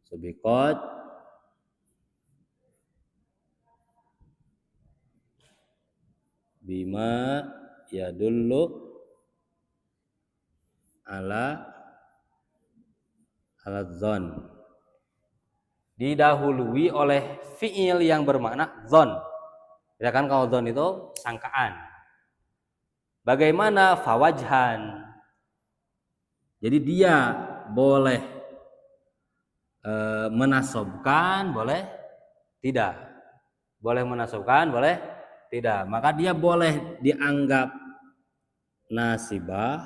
Subiqat bima yadullu ala Al-dzon. Didahului oleh fiil yang bermakna dzon. Ya kan, kalau dzon itu sangkaan. Bagaimana fawajhan? Jadi dia boleh menasobkan, boleh tidak. Boleh menasobkan, boleh tidak. Maka dia boleh dianggap nasibah,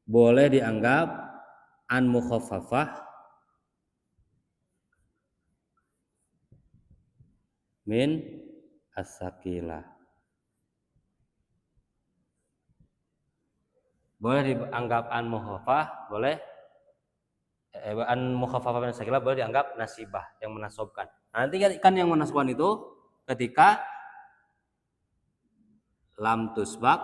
boleh dianggap an mukhaffafah, min as-saqilah. Boleh dianggap an mukhaffafah, boleh an mukhaffafah min as-saqilah, boleh dianggap nasibah yang menasobkan. Nanti kan yang menasobkan itu ketika lam tusbak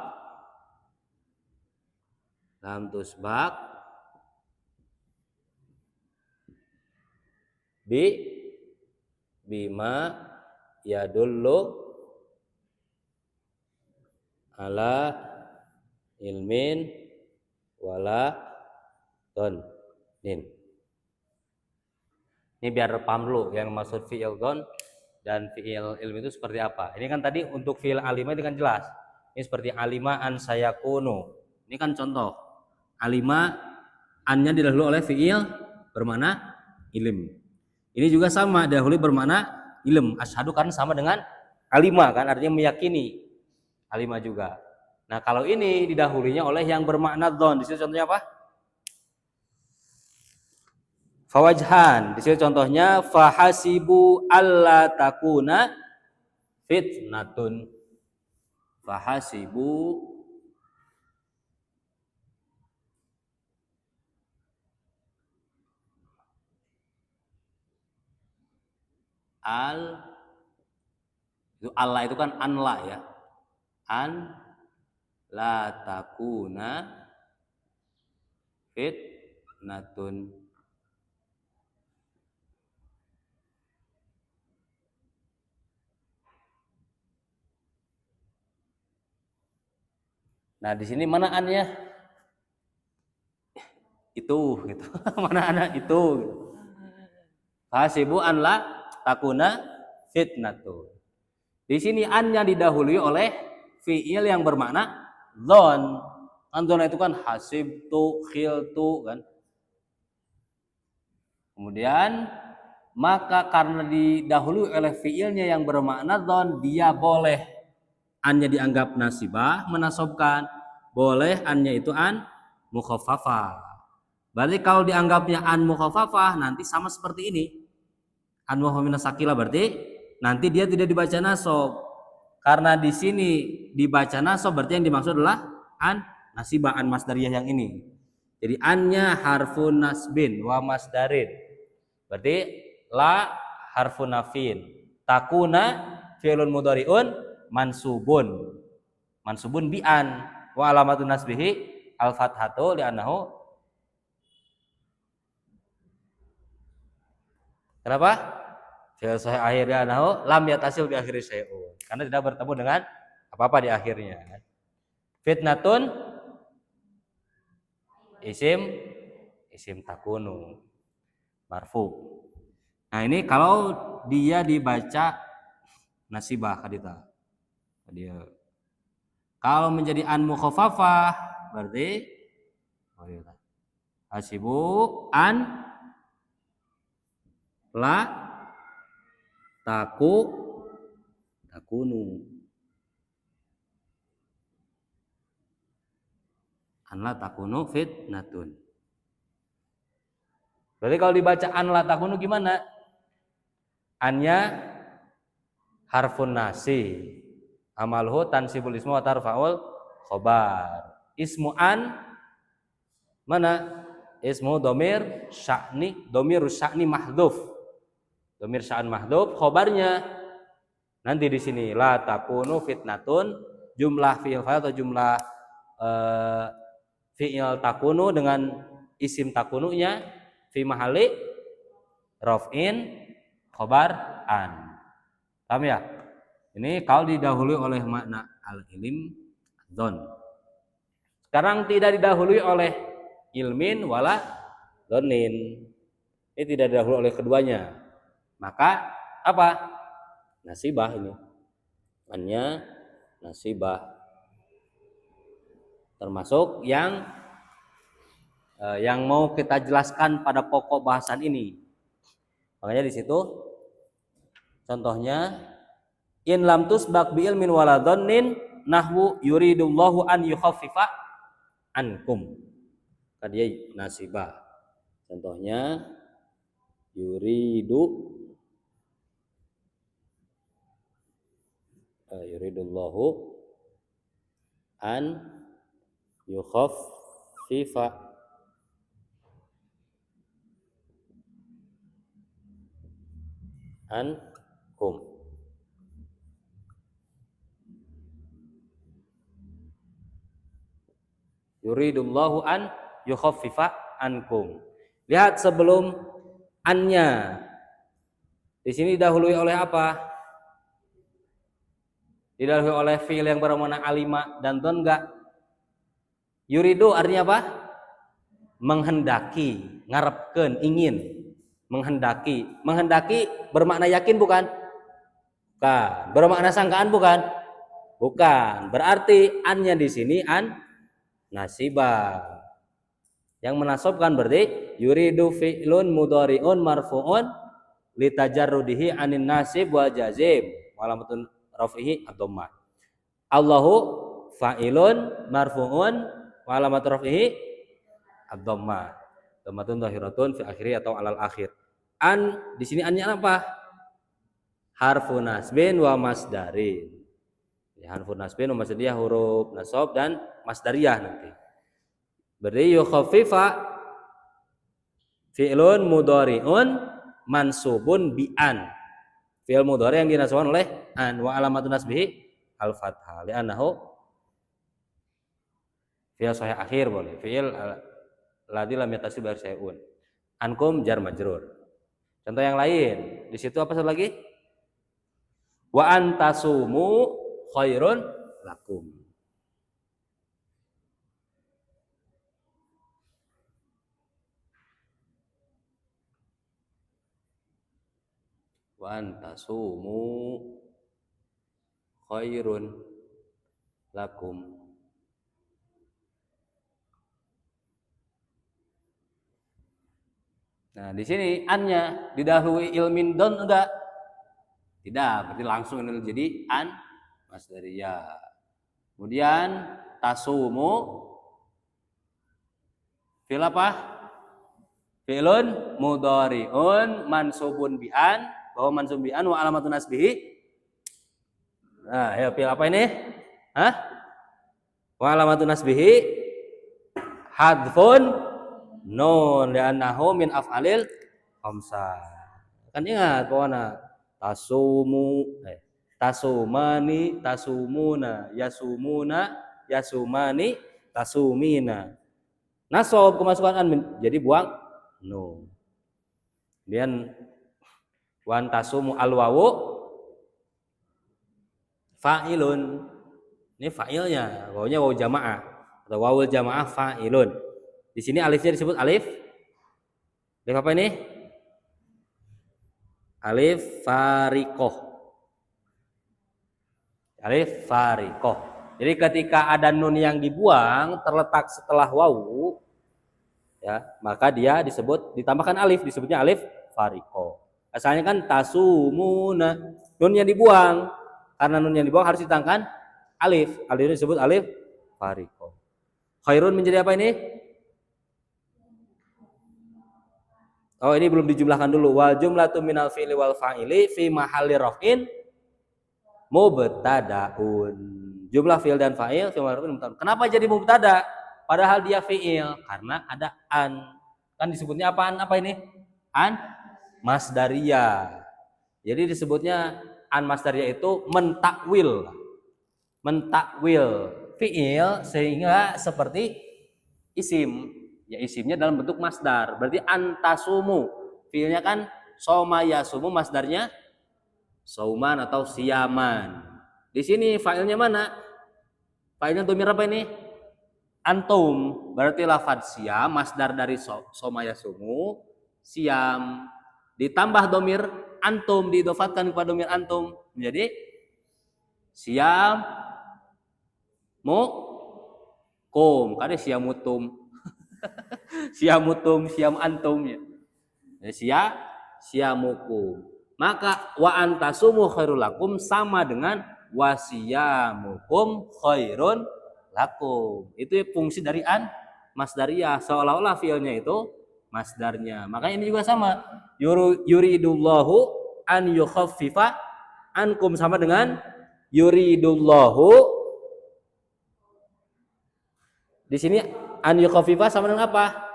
bima yadullu ala ilmin wala donin. Ini biar paham dulu yang maksud fi'il don dan fi'il ilmi itu seperti apa. Ini kan tadi untuk fi'il alima itu kan jelas. Ini seperti alima an sayakunu. Ini kan contoh. Alima annya didahului oleh fi'il bermakna ilm. Ini juga sama, dahulu bermakna ilm. Asyhadu kan sama dengan alima kan, artinya meyakini. Alima juga. Nah, kalau ini didahulinya oleh yang bermakna dzon. Di sini contohnya apa? Fawajhan. Di sini contohnya fahasibu alla takuna fitnatun. Fahasibu itu Allah itu kan anla ya. An la takuna fitnatun. Nah, di sini mana annya? Itu gitu. Mana anak itu? Hasibu an la takuna fitnatun. Di sini annya didahului oleh fiil yang bermakna dzon. Kan dzon itu kan hasibtu, khiltu kan. Kemudian maka karena didahului oleh fiilnya yang bermakna dzon, dia boleh annya dianggap nasibah, menasobkan, boleh annya itu an mukhaffafah. Berarti kalau dianggapnya an mukhaffafah nanti sama seperti ini. An mukhaffafah min as-saqilah berarti nanti dia tidak dibaca nasab. Karena di sini dibaca nasab berarti yang dimaksud adalah an nasibah, an masdariyah yang ini. Jadi annya harfun nasbin wa masdarin. Berarti la harfun nafin. Takuna fi'lun mudhari'un mansubun bi an wa alamatun nasbihi al fathatu li'annahu kenapa? Fi'il sahih akhirnya annahu lam yatasil bi akhiri syai'un, karena tidak bertemu dengan apa-apa di akhirnya. Fitnatun isim takunu marfu. Nah, ini kalau dia dibaca nasibah kadita. Dia kalau menjadi an mukhaffafah berarti hasibu an la takunu an la takunu fitnatun. Berarti kalau dibaca an la takunu gimana? Annya harfun nasi, amalhu tansibul ismu wa tarfa'ul khobar. Ismu an mana? Ismu domir sya'ni, domir sya'ni mahdhuf. Domir sya'an mahdhuf, khobarnya nanti di sini la takunu fitnatun, jumlah fi'il fa'il atau jumlah fi'il takunu dengan isim takununya fi mahali raf'in khobar an. Paham ya? Ini kalau didahului oleh makna al-ilim dzon. Sekarang tidak didahului oleh ilmin wala donin. Ini tidak didahului oleh keduanya. Maka apa? Nasibah ini. Hanya nasibah. Termasuk yang mau kita jelaskan pada pokok bahasan ini. Makanya di situ contohnya in lam tusbaq bi ilmin wala dhannin nahwu yuridullahu an yukhaffifa ankum. Dia nasibah. Contohnya yuridullahu an yukhaffifa ankum. Yuridullahu an yukhaffifa ankum. Lihat sebelum annya. Di sini didahului oleh apa? Didahului oleh fiil yang bermakna alima dan don enggak? Yuridu artinya apa? Menghendaki, ngarepkeun, ingin, menghendaki. Menghendaki bermakna yakin bukan? Bukan. Bermakna sangkaan bukan? Bukan. Berarti annya di sini an nasibah. Yang menasobkan berarti yuridu fi'lun mudhari'un marfu'un litajarrudihi anin nasib wal jazim walamatun rafihi ad-dhammah. Allahu fa'ilun marfu'un walamatun rafihi ad-dhammah. Dhammatun dhahiratun fi akhiri atau alal akhir. An di sini annya apa? Harfu nasbin wa masdarin. Ya, harfu nasbin wa masdariyah huruf nasab dan masdariyah nanti. Berarti yukhaffifa fi'lun mudhari'un mansubun bi an. Fi'il mudhari yang dinasabkan oleh an wa alamatun nasbihi al fathah li'annahu fi'il sahih akhir boleh. Fi'il ladzi lam yatasib bi syai'un. Ankum jar majrur. Contoh yang lain, di situ apa lagi? Wa antasumu khairun lakum. Wa antasumu khairun lakum. Nah, di sini annya didahului ilmin don enggak? Tidak, berarti langsung ini jadi an masdariyah. Kemudian tasumu fi'il apa? Fi'lun mudhari'un mansubun bi an, bahwa mansub bi an wa alamatun nasbihi. Nah, ya fi'il apa ini? Hah? Wa alamatun nasbihi hadfun nun li'annahu min af'alil khamsah. Kan ingat pokoknya tasumu tasumani tasumuna yasumuna yasumani tasumina. Nasab kemasukan an jadi buang nun. Kemudian wan tasumu al wawu fa'ilun. Ini fa'ilnya, wawunya wawu jamaah atau wawul jamaah fa'ilun. Di sini alifnya disebut alif. Alif apa ini? Alif fariqoh. Alif fariqoh. Jadi ketika ada nun yang dibuang terletak setelah wawu, ya, maka dia disebut ditambahkan alif, disebutnya alif fariqoh. Asalnya kan tasumuna, nun yang dibuang. Karena nun yang dibuang harus ditambahkan alif. Alif ini disebut alif fariqoh. Khairun menjadi apa ini? Oh, ini belum dijumlahkan dulu. Wal jumlatu minal fi'li wal fa'ili fi mahalli raf'in mubtadaun. Jumlah fi'il dan fa'il fi mahalli raf'in mubtadaun. Kenapa jadi mubtada? Padahal dia fi'il, karena ada an. Kan disebutnya apaan? Apa ini? An masdariyah. Jadi disebutnya an masdariyah itu mentakwil. Mentakwil fi'il sehingga seperti isim. Ya isimnya dalam bentuk masdar. Berarti antasumu. Fiilnya kan soma yasumu, masdarnya sauman atau siaman. Di sini fa'ilnya mana? Fa'ilnya dhamir apa ini? Antum berarti lafadz siam masdar dari soma yasumu, siam ditambah domir antum diidofatkan kepada domir antum menjadi siam mukum, kada siamutum. Siamutum, siam antum ya. Siamukum. Maka wa antasumu khairul lakum sama dengan wasiyamukum khairun lakum. Itu fungsi dari an masdariyah, seolah-olah fiilnya itu masdarnya. Makanya ini juga sama. Yuridullahu an yukhaffifa ankum sama dengan yuridullahu. Di sini an yukhaffifa sama dengan apa?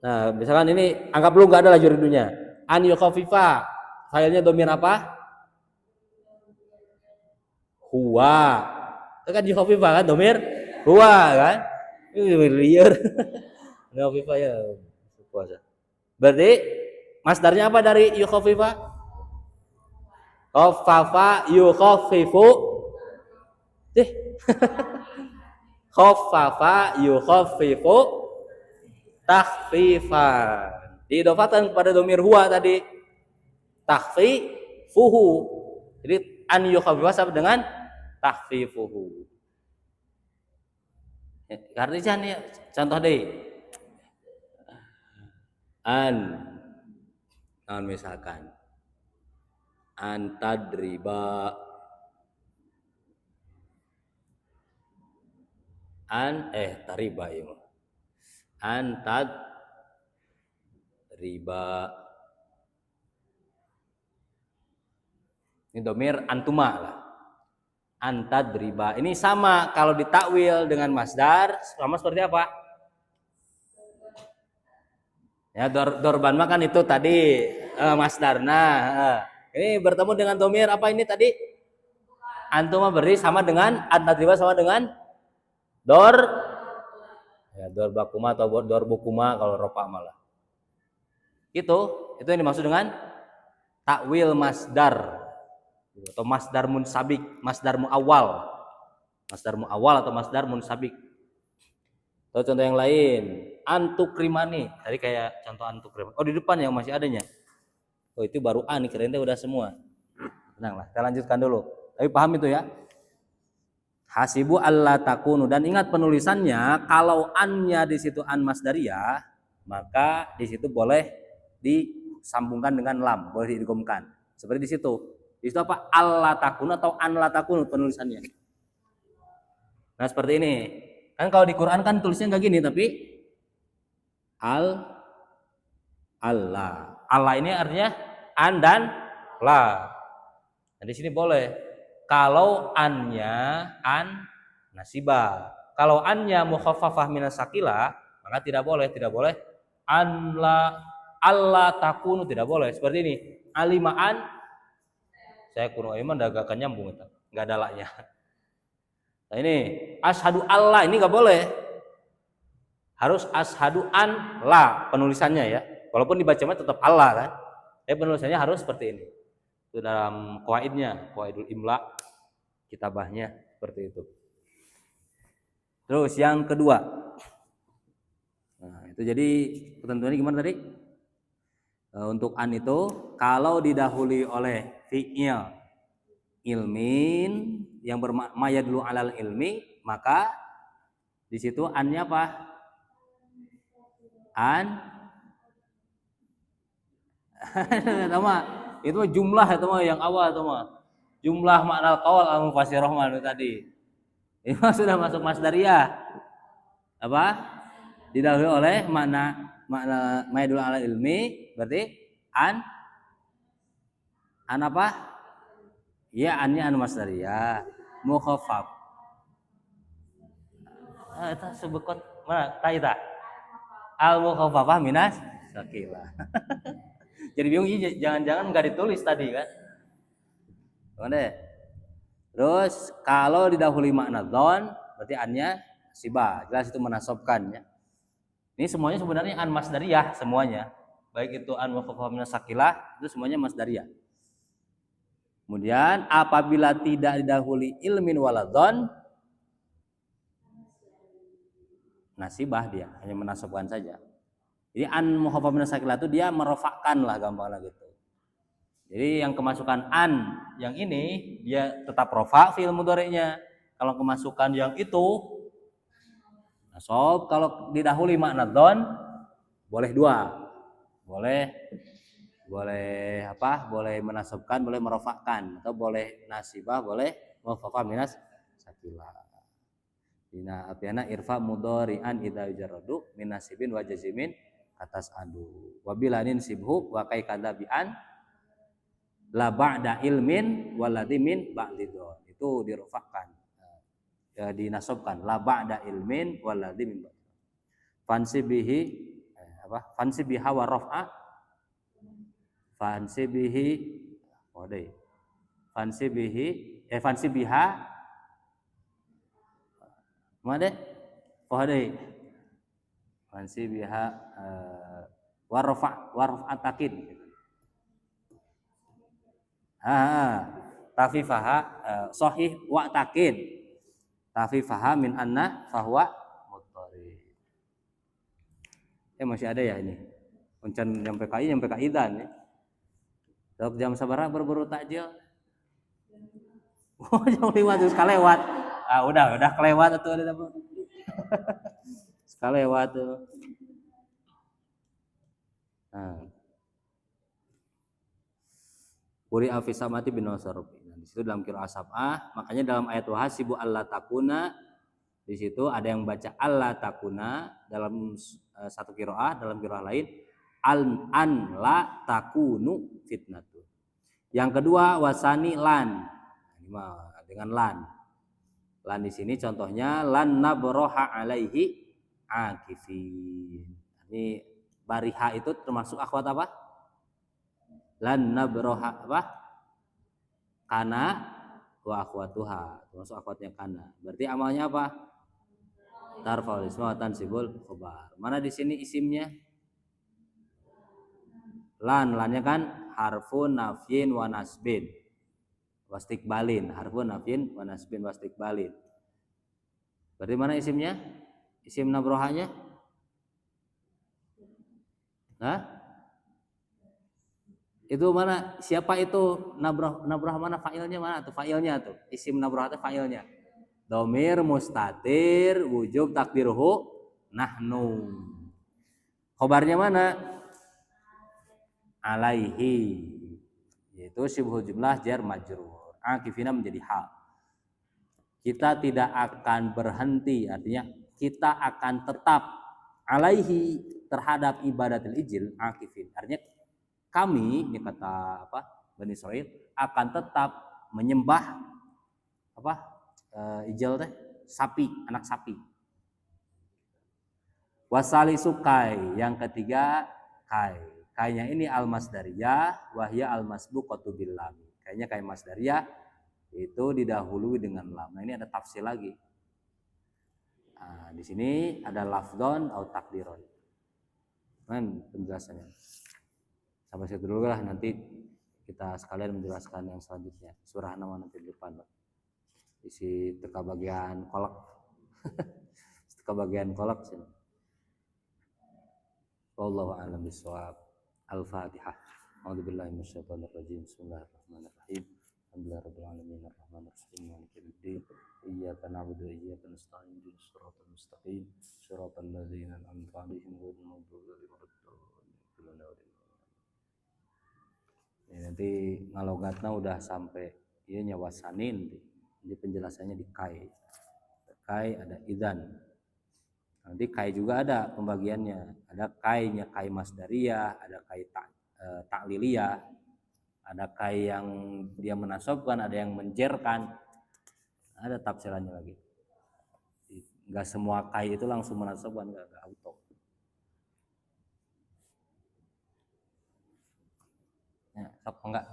Nah, misalkan ini anggap lu nggak ada lah yuridunya. An yukhaffifa, failnya domir apa? Huwa. Itu kan yukhaffifa kan domir huwa kan? Liar. Yukhaffifa ya puasa. Berarti masdarnya apa dari yukhaffifa? Khaffafa yukhaffifu. Khaffafa yukhaffifu takhfifan. Diidofatan kepada domir huwa tadi. Takhfifuhu. Jadi an yukhaffifa sama dengan takhfifuhu. Karena nih contoh deh. Misalkan antadriba tariba ya. Antad riba. Ini domir antuma lah. Antad riba. Ini sama kalau ditakwil dengan masdar sama seperti apa? Ya dorban makan itu tadi masdarna. Ini bertemu dengan domir apa ini tadi? Antuma beri sama dengan antad riba sama dengan dor bakuma atau dor bukuma kalau ropa malah. Itu yang dimaksud dengan takwil masdar atau masdar munsabik, masdar muawwal. Masdar muawwal atau masdar munsabik. Atau contoh yang lain, antukrimani. Tadi kayak contoh antukrimani. Oh, di depan yang masih adanya. Oh, itu baru an, kirain udah semua. Tenanglah, kita lanjutkan dulu. Tapi paham itu ya? Hasibu alla takunu, dan ingat penulisannya kalau annya di situ an masdariyah, maka di situ boleh disambungkan dengan lam, boleh diidghamkan. Seperti di situ. Di situ apa? Alla takunu atau an la takunu penulisannya. Nah, seperti ini. Kan kalau di Quran kan tulisnya enggak gini tapi Allah. Allah ini artinya an dan la. Nah, di sini boleh. Kalau annya an nasibah. Kalau annya mukhaffafah minas sakila, maka tidak boleh an la alla takunu, tidak boleh. Seperti ini. Alimaan saya kuno iman dagakan nyambung itu. Enggak ada laknya. Nah, ini ashadu Allah ini enggak boleh. Harus ashadu an la penulisannya ya. Walaupun dibacanya tetap Allah kan. Tapi penulisannya harus seperti ini. Itu dalam qawaidnya, qawaidul imla, kitabahnya seperti itu. Terus yang kedua. Nah, itu jadi ketentuannya gimana tadi? Untuk an itu kalau didahului oleh fi'il ilmin yang bermaya dulu alal ilmi, maka di situ annya apa? An itu jumlah itu mah yang awal itu mah. Jumlah makna qaul al-mufassir rahman tadi. Ini sudah masuk masdariyah. Apa? Didahului oleh makna maydul ala ilmi, berarti an apa? Ya, annya an masdariyah, mukhaffaf. Eta sebekot mana taita? Al-mukhaffafah minas sakilah. Jadi bingung, jangan-jangan nggak ditulis tadi kan? Mana? Terus kalau didahului makna dzon, berarti annya sibah, jelas itu menasobkan ya. Ini semuanya sebenarnya an masdariyah semuanya. Baik itu an mukhaffafah minas sakilah, itu semuanya masdariyah. Kemudian apabila tidak didahului ilmin waladon, nasibah dia hanya menasabkan saja. Jadi an mukhafaf min sakila itu dia merofakkan lah gampangnya gitu. Jadi yang kemasukan an yang ini dia tetap rofa fi'il mudhari'nya. Kalau kemasukan yang itu nasab, kalau didahului makna don boleh dua. Boleh apa? Boleh menasabkan, boleh merofakkan, atau boleh nasibah, boleh mukhafaf min sakila. Dina apiana irfa mudhari'an idza jaradu min nasibin wa jazimin atas adu. Wa bilanin sibhu wa kai kadabian la ba'da ilmin waladi min ba'didon. Itu dirofakkan, ya, dinasabkan la ba'da ilmin waladi min ba'didon. Fansibihi fansibiha wa raf'a fansibihi fansibiha made fansibiha wa rafa takid tafifaha sahih wa takid tafifaha min anna fahuwa mudhari. Masih ada ya ini uncan nyampe kaidan ya. Dok jam sabaraha berburu takjil. Oh jam 5 terus kalewat. Udah kelewat atuh ada apa. Kalewat tuh. Quri afisamati bin Nasrubi. Nah, di situ dalam qiraah sab'ah, makanya dalam ayat wahasibu alla takuna di situ ada yang baca alla takuna dalam satu qiraah, dalam qiraah lain an la takunu fitnatu. Yang kedua wasani lan. Ini mah dengan lan. Lan di sini contohnya lan nabroha alaihi akifin. Ini bariha itu termasuk akhwat apa? Lan nabroha apa? Kana wa akhwatuha, termasuk akhwatnya kana. Berarti amalnya apa? Tarfa'ul isma wa tansibul khabar. Mana di sini isimnya? Lannya kan harfun nafyin wa nasbin wastikbalin, harfun nafyin wa nasbin wastikbalin. Berarti mana isimnya? Isim nabrohanya? Itu mana? Siapa itu nabrah mana fa'ilnya mana tuh? Fa'ilnya tuh. Isim nabrah itu fa'ilnya. Domir mustatir wujub takdirhu nahnu. Khobarnya mana? Alaihi. Yaitu sibhul jumlah jar majrur. Akifina menjadi hal. Kita tidak akan berhenti, artinya kita akan tetap alaihi terhadap ibadatul ijil akifin. Artinya kami, ini kata Bani Israil, akan tetap menyembah ijil teh sapi, anak sapi. Wasali sukai, yang ketiga kai. Kainya ini al-masdariyah, wahya al-masbuqatu bil lam. Kayaknya kai masdariyah itu didahului dengan lam. Nah, ini ada tafsir lagi. Nah, di sini ada lafdon atau takdiron. Kan penjelasannya. Sampai situ dulu lah, nanti kita sekalian menjelaskan yang selanjutnya. Surah nama nanti di depan. Isi teka bagian kolak. Teka bagian kolak sini. Wallahu a'lam bishawab. Al-Fatihah. A'udzubillahi minasyaitonir rajim. Bismillahirrahmanirrahim. Alhamdulillahirabbil alamin arrahmanir rahim maliki yaumiddin. Iyyaka na'budu wa iyyaka nasta'in ihdinas siratal mustaqim. Siratal ladzina an'amta 'alaihim ghairil maghdubi 'alaihim waladdallin. Nanti ngalogatna udah sampai ieu nya wasanin. Jadi penjelasannya di kai. Kai ada idzan. Nanti kai juga ada pembagiannya. Ada kainya kai masdariyah, ada kai ta'liliyah, ada kai yang dia menasabkan, ada yang menjerkan. Ada tafsirannya lagi. Enggak semua kai itu langsung menasabkan, enggak auto. Ya, enggak.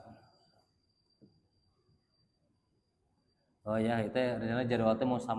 Oh ya, itu rencana jadwalnya mau sama